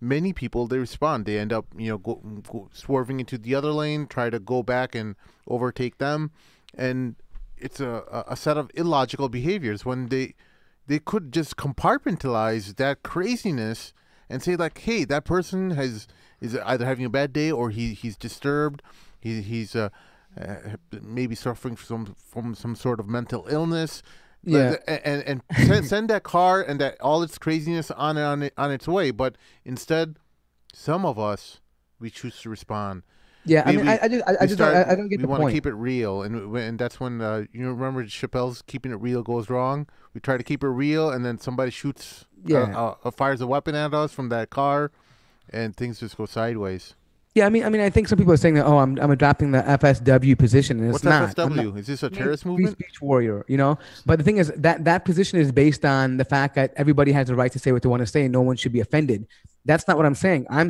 many people, they respond. They end up go swerving into the other lane, try to go back and overtake them, and it's a set of illogical behaviors when they could just compartmentalize that craziness and say like, hey, that person is either having a bad day or he's disturbed, he's maybe suffering from some sort of mental illness. Yeah. And send that car and that all its craziness on its way. But instead, some of us, we choose to respond. Yeah, I don't get we the want to point. keep it real, and that's when remember Chappelle's "Keeping It Real" goes wrong. We try to keep it real, and then somebody shoots, fires a weapon at us from that car, and things just go sideways. Yeah, I mean, I think some people are saying that, oh, I'm adopting the FSW position, and it's What's not. FSW? Is this a terrorist Free movement? speech warrior, But the thing is that position is based on the fact that everybody has the right to say what they want to say, and no one should be offended. That's not what I'm saying. I'm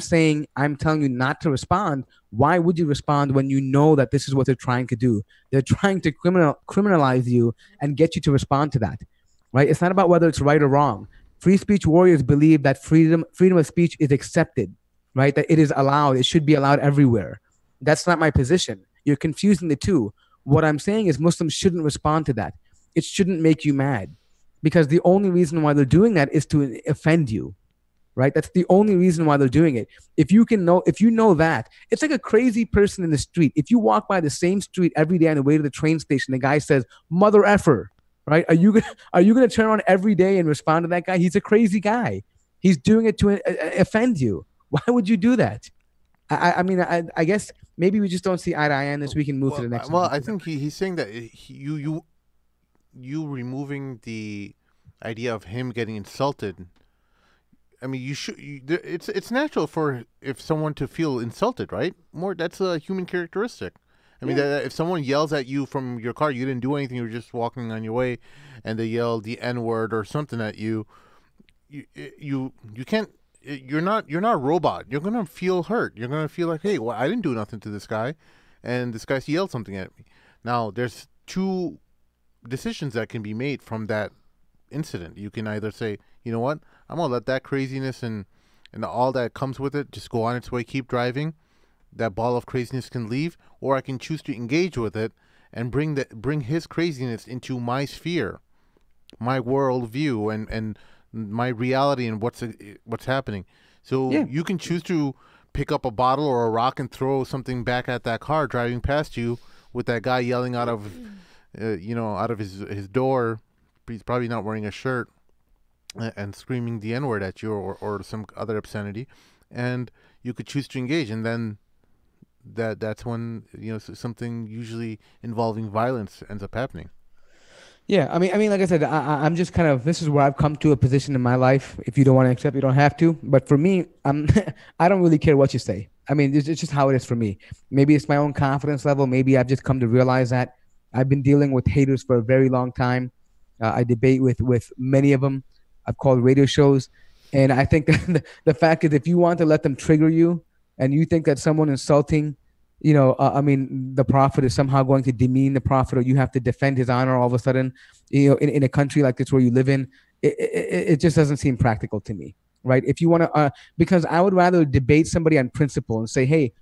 telling you not to respond. Why would you respond when you know that this is what they're trying to do? They're trying to criminalize you and get you to respond to that, right? It's not about whether it's right or wrong. Free speech warriors believe that freedom of speech is accepted, right? That it is allowed. It should be allowed everywhere. That's not my position. You're confusing the two. What I'm saying is Muslims shouldn't respond to that. It shouldn't make you mad, because the only reason why they're doing that is to offend you, right? That's the only reason why they're doing it. If you know that, it's like a crazy person in the street. If you walk by the same street every day on the way to the train station, the guy says, "Mother effer," right? Are you gonna turn around every day and respond to that guy? He's a crazy guy. He's doing it to offend you. Why would you do that? I mean, I guess maybe we just don't see eye to eye on this. We can move to the next one. Well, I think he's saying that you removing the idea of him getting insulted. I mean, it's natural for if someone to feel insulted, right? That's a human characteristic. I mean, that if someone yells at you from your car, you didn't do anything, you were just walking on your way, and they yell the N-word or something at you, you can't. You're not a robot. You're gonna feel hurt. You're gonna feel like, hey, well, I didn't do nothing to this guy, and this guy yelled something at me. Now, there's two decisions that can be made from that incident. You can either say, you know what, I'm gonna let that craziness and all that comes with it just go on its way, keep driving. That ball of craziness can leave, or I can choose to engage with it and bring his craziness into my sphere, my worldview, and my reality and what's happening. So you can choose to pick up a bottle or a rock and throw something back at that car driving past you with that guy yelling out of his door. He's probably not wearing a shirt and screaming the N-word at you or some other obscenity, and you could choose to engage, and then that's when something usually involving violence ends up happening. Yeah, I mean, like I said, I'm just kind of, this is where I've come to a position in my life. If you don't want to accept, you don't have to. But for me, I don't really care what you say. I mean, it's just how it is for me. Maybe it's my own confidence level. Maybe I've just come to realize that I've been dealing with haters for a very long time. I debate with many of them. I've called radio shows. And I think the fact is, if you want to let them trigger you and you think that someone insulting the prophet is somehow going to demean the prophet, or you have to defend his honor all of a sudden, in a country like this where you live in, it just doesn't seem practical to me, right? If you want to, because I would rather debate somebody on principle and say, hey,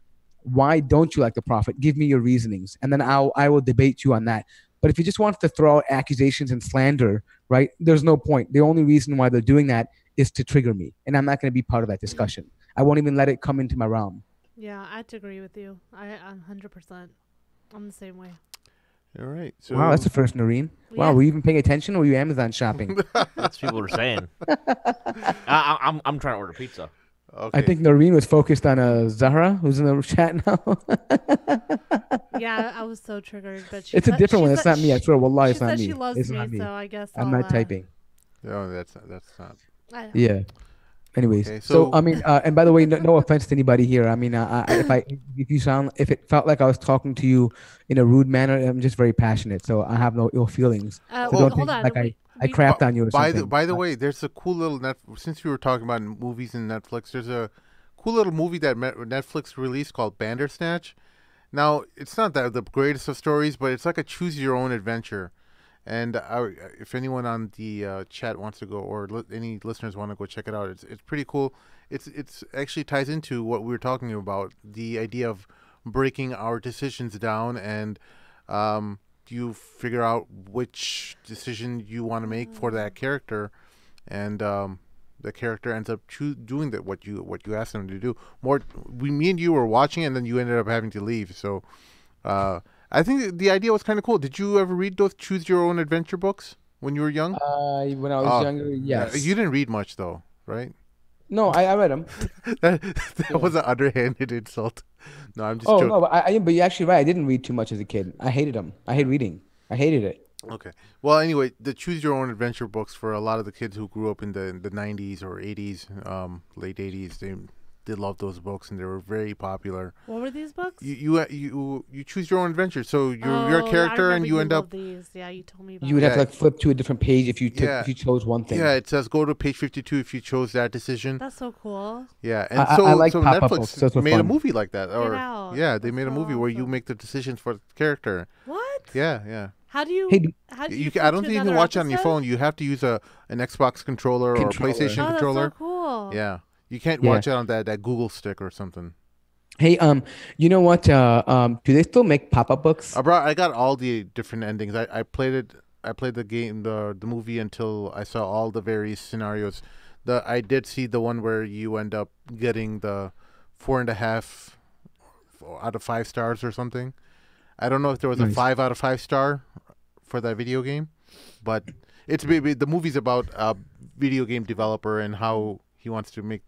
why don't you like the prophet? Give me your reasonings, and then I will debate you on that. But if you just want to throw out accusations and slander, right, there's no point. The only reason why they're doing that is to trigger me, and I'm not going to be part of that discussion. I won't even let it come into my realm. Yeah, I have to agree with you. I'm 100%. I'm the same way. All right. So wow, that's the first, Noreen. Wow, Yeah. were you even paying attention, or were you Amazon shopping? That's what people are saying. I'm trying to order pizza. Okay. I think Noreen was focused on Zahra, who's in the chat now. Yeah, I was so triggered. But It's a different one. It's not me. I swear, wallahi, it's she not said me. she loves It's me, not me. so I guess I'm I'll, not typing. No, that's not. I- Yeah. Anyways, Okay, so I so mean, and by the way, no offense to anybody here. I mean, if it felt like I was talking to you in a rude manner, I'm just very passionate, so I have no ill feelings. So well, don't Hold think on. like I We crapped on you or by the something. by the way, there's a cool little since we were talking about movies and Netflix, there's a cool little movie that Netflix released called Bandersnatch. Now, it's not that the greatest of stories, but it's like a choose your own adventure. And if anyone on the chat wants to go, or any listeners want to go check it out, it's pretty cool. It's actually ties into what we were talking about, the idea of breaking our decisions down, and you figure out which decision you want to make for that character, and the character ends up doing that what you asked them to do. Me and you were watching it, and then you ended up having to leave. So. I think the idea was kind of cool. Did you ever read those choose your own adventure books when you were young? When I was younger, Yeah, yes. you didn't read much though, right? No, I read them. That was an underhanded insult. No, I'm just Oh joking. no, but you're actually right. I didn't read too much as a kid. I hated them. I hate reading. I hated it. Okay. Well, anyway, the choose your own adventure books for a lot of the kids who grew up in the 90s or 80s, late 80s, they did love those books and they were very popular. What were these books? You choose your own adventure. So you're a Yeah, I character and remember you end up these. Yeah, you told me about. You would have to Yeah. like flip to a different page if you Yeah. if you chose one thing. yeah, it says go to page 52 if you chose that decision. That's so cool. Yeah, and I like so pop-up Netflix books. Those were made a fun. movie like that, or out. yeah, they That's made a so movie where you awesome. make the decisions for the character. What? Yeah. How do you? Hey, d- How do You you? can, I flip don't to think you can another watch it on your episode? phone. You have to use an Xbox controller or a Controller. PlayStation Oh, that's controller. so cool. Yeah, you can't Yeah. watch it on that Google stick or something. Hey, you know what? Do they still make pop-up books? I got all the different endings. I played it. I played the game, the movie until I saw all the various scenarios. I did see the one where you end up getting the 4.5 out of 5 stars or something. I don't know if there was a Nice. 5 out of 5 star for that video game, but the movie's about a video game developer and how he wants to make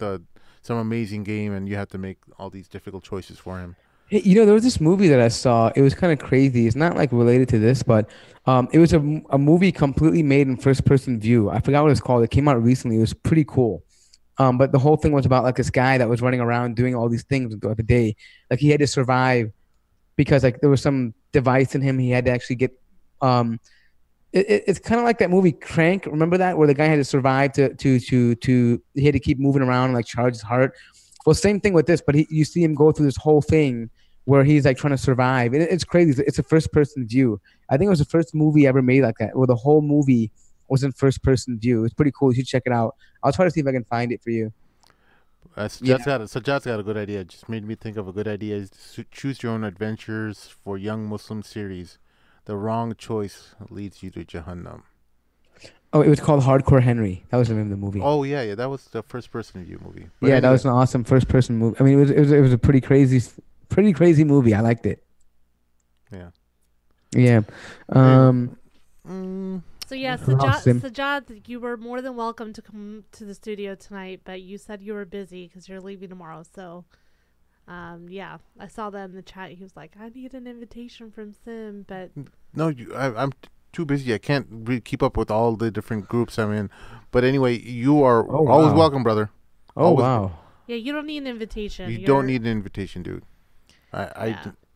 some amazing game, and you have to make all these difficult choices for him. Hey, there was this movie that I saw. It was kind of crazy. It's not like related to this, but it was a movie completely made in first-person view. I forgot what it's called. It came out recently. It was pretty cool. But the whole thing was about like this guy that was running around doing all these things throughout the day. Like he had to survive because like there was some device in him. He had to actually get. It's kind of like that movie Crank. Remember that where the guy had to survive to he had to keep moving around and like charge his heart. Well, same thing with this, but you see him go through this whole thing where he's like trying to survive. It's crazy. It's a first person view. I think it was the first movie ever made like that, where the whole movie was in first person view. It's pretty cool. You should check it out. I'll try to see if I can find it for you. Jad's got a good idea. It just made me think of a good idea. Is to choose your own adventures for young Muslim series. The wrong choice leads you to Jahannam. Oh, it was called Hardcore Henry. That was the name of the movie. Oh yeah, that was the first person view movie. But yeah, that anyway. was an awesome first person movie. I mean, it was a pretty crazy movie. I liked it. Yeah. Yeah. So yeah, Awesome. Sajad, you were more than welcome to come to the studio tonight, but you said you were busy because you're leaving tomorrow. So, yeah, I saw that in the chat. He was like, "I need an invitation from Sim," but No, I'm too busy. I can't keep up with all the different groups I'm in. But anyway, you are always wow. welcome, brother. Oh Always- wow. yeah, you don't need an invitation. You don't need an invitation, dude.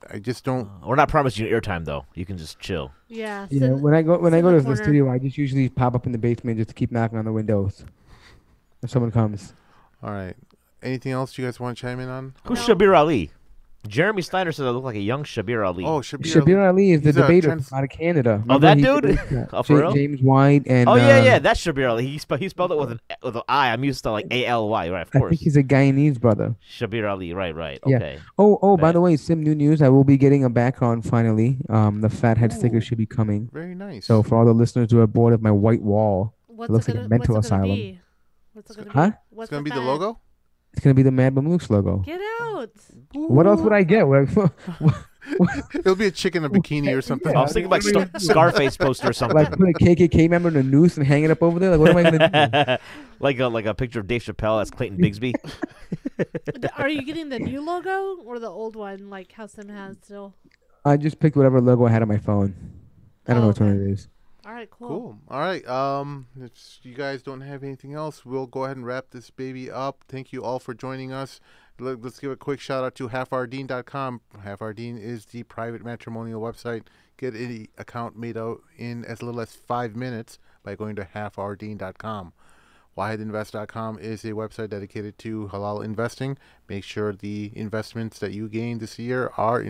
I just don't. We're not promising you airtime though. You can just chill. Yeah. Yeah, sit- when I go sit in to the corner. studio, I just usually pop up in the basement just to keep knocking on the windows. If someone comes. All right. Anything else you guys want to chime in on? Who's No. Shabir Ali? Jeremy Snyder says I look like a young Shabir Ali. Oh, Shabir Ali is the He's a debater trans- out of Canada. Oh, Remember that he dude? debated, Oh, for real? James White and yeah, that's Shabir Ali. He spelled it with an I. I'm used to like ALY, right? Of I course. think he's a Guyanese brother. Shabir Ali, right. Yeah. Okay. Oh, by Bet. the way, Sim, new news. I will be getting a background finally. The fathead sticker Ooh. should be coming. Very nice. So for all the listeners who are bored of my white wall, What's looks it like a gonna, mental what's it gonna asylum. be? What's it gonna Huh? be? What's it's gonna the be the fad? logo. it's gonna be the Mad Mamlukes logo. Get out! What else would I get? It'll be a chick in a bikini or something. I was thinking like Scarface poster or something. Like put a KKK member in a noose and hang it up over there? Like what am I gonna do? like a picture of Dave Chappelle as Clayton Bigsby. Are you getting the new logo or the old one, like how Sim has still? I just picked whatever logo I had on my phone. I don't know which one it is. All right, cool. Cool. All right. If you guys don't have anything else, we'll go ahead and wrap this baby up. Thank you all for joining us. Let's give a quick shout out to halfrdeen.com. Halfrdeen is the private matrimonial website. Get any account made out in as little as 5 minutes by going to halfrdeen.com. wahidinvest.com is a website dedicated to halal investing. Make sure the investments that you gain this year are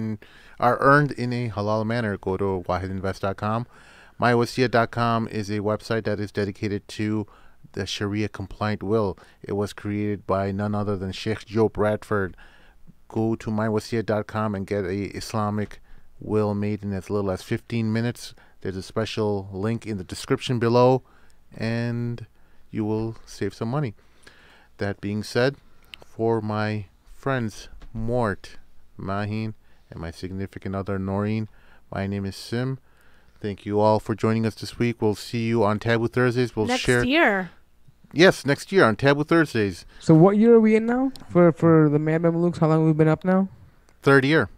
earned in a halal manner. Go to wahidinvest.com. mywasiya.com is a website that is dedicated to the Sharia compliant will. It was created by none other than Sheikh Joe Bradford. Go to mywasiya.com and get a Islamic will made in as little as 15 minutes. There's a special link in the description below, and you will save some money. That being said, for my friends Mort, Mahin, and my significant other Noreen, my name is Sim. Thank you all for joining us this week. We'll see you on Taboo Thursdays. We'll Next share. year. Yes, next year on Taboo Thursdays. So what year are we in now for the Mad Mamalukes? How long have we been up now? Third year.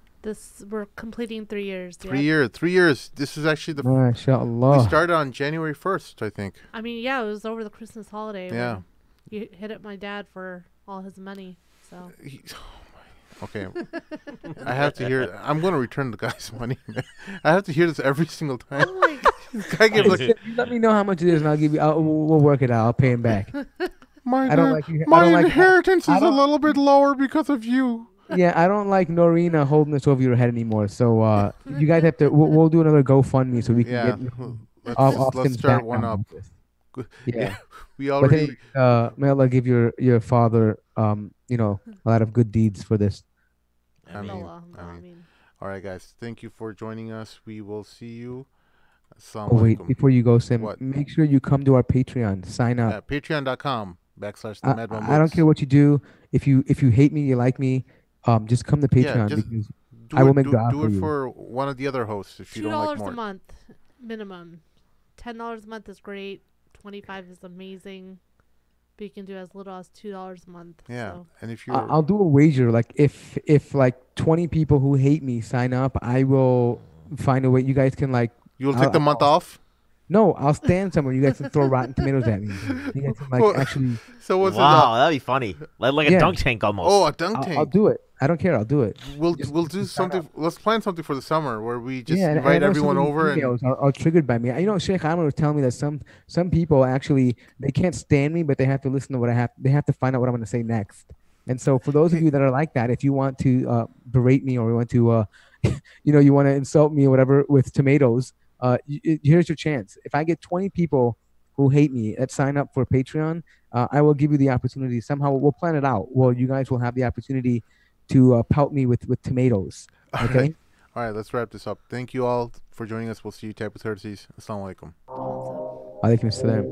We're completing 3 years. 3 years. 3 years. This is actually the. We MashaAllah. started on January 1st, I think. I mean, yeah, it was over the Christmas holiday. Yeah. when You hit up my dad for all his money. So. Okay. I have to hear. I'm going to return the guy's money. Man. I have to hear this every single time. Oh my God. This guy gives like, You let me know how much it is, and I'll give you. We'll work it out. I'll pay him back. my I don't like you. my I don't like. inheritance I is a don't- little bit lower because of you. Yeah, I don't like Norina holding this over your head anymore. So you guys have to. We'll do another GoFundMe so we can Yeah. get Let's, Austin's let's start back one on up. this. Good. Yeah. We But already. anyway, may Allah give your father a lot of good deeds for this. I mean, Allah, I mean. All right, guys. Thank you for joining us. We will see you. Assalamu Oh wait, alaikum. before you go, Sim, What? make sure you come to our Patreon. Sign up. Patreon.com/the Mad Bum I don't care Books. what you do. If you hate me, you like me, just come to Yeah, Patreon just because Do I will it, make do, dua do for it you. for one of the other hosts if you don't like $2 more. a month minimum. $10 a month is great. 25 is amazing. But you can do as little as $2 a month. Yeah, So. and if you I'll do a wager. Like if like 20 people who hate me sign up, I will find a way. You guys can like. you'll take the month I'll- off. No, I'll stand somewhere. You guys can throw rotten tomatoes at me. You guys can like Well, actually. So what's Wow, that'd be funny. Like a Yeah. dunk tank almost. Oh, a dunk I'll tank. do it. I don't care. I'll do it. We'll Just- we'll do just sign something. Let's plan something for the summer where we just and I invite know everyone some of over these and emails are triggered by me. Sheikh Ahmed was telling me that some people actually they can't stand me, but they have to listen to what I have. They have to find out what I'm going to say next. And so, for those of you that are like that, if you want to berate me or you want to, you want to insult me or whatever with tomatoes, here's your chance. If I get 20 people who hate me that sign up for Patreon, I will give you the opportunity. Somehow, we'll plan it out. Well, you guys will have the opportunity to pelt me with tomatoes. Okay. All right, let's wrap this up. Thank you all for joining us. We'll see you Taboo Thursdays. Assalamu alaikum. Alaikum salam.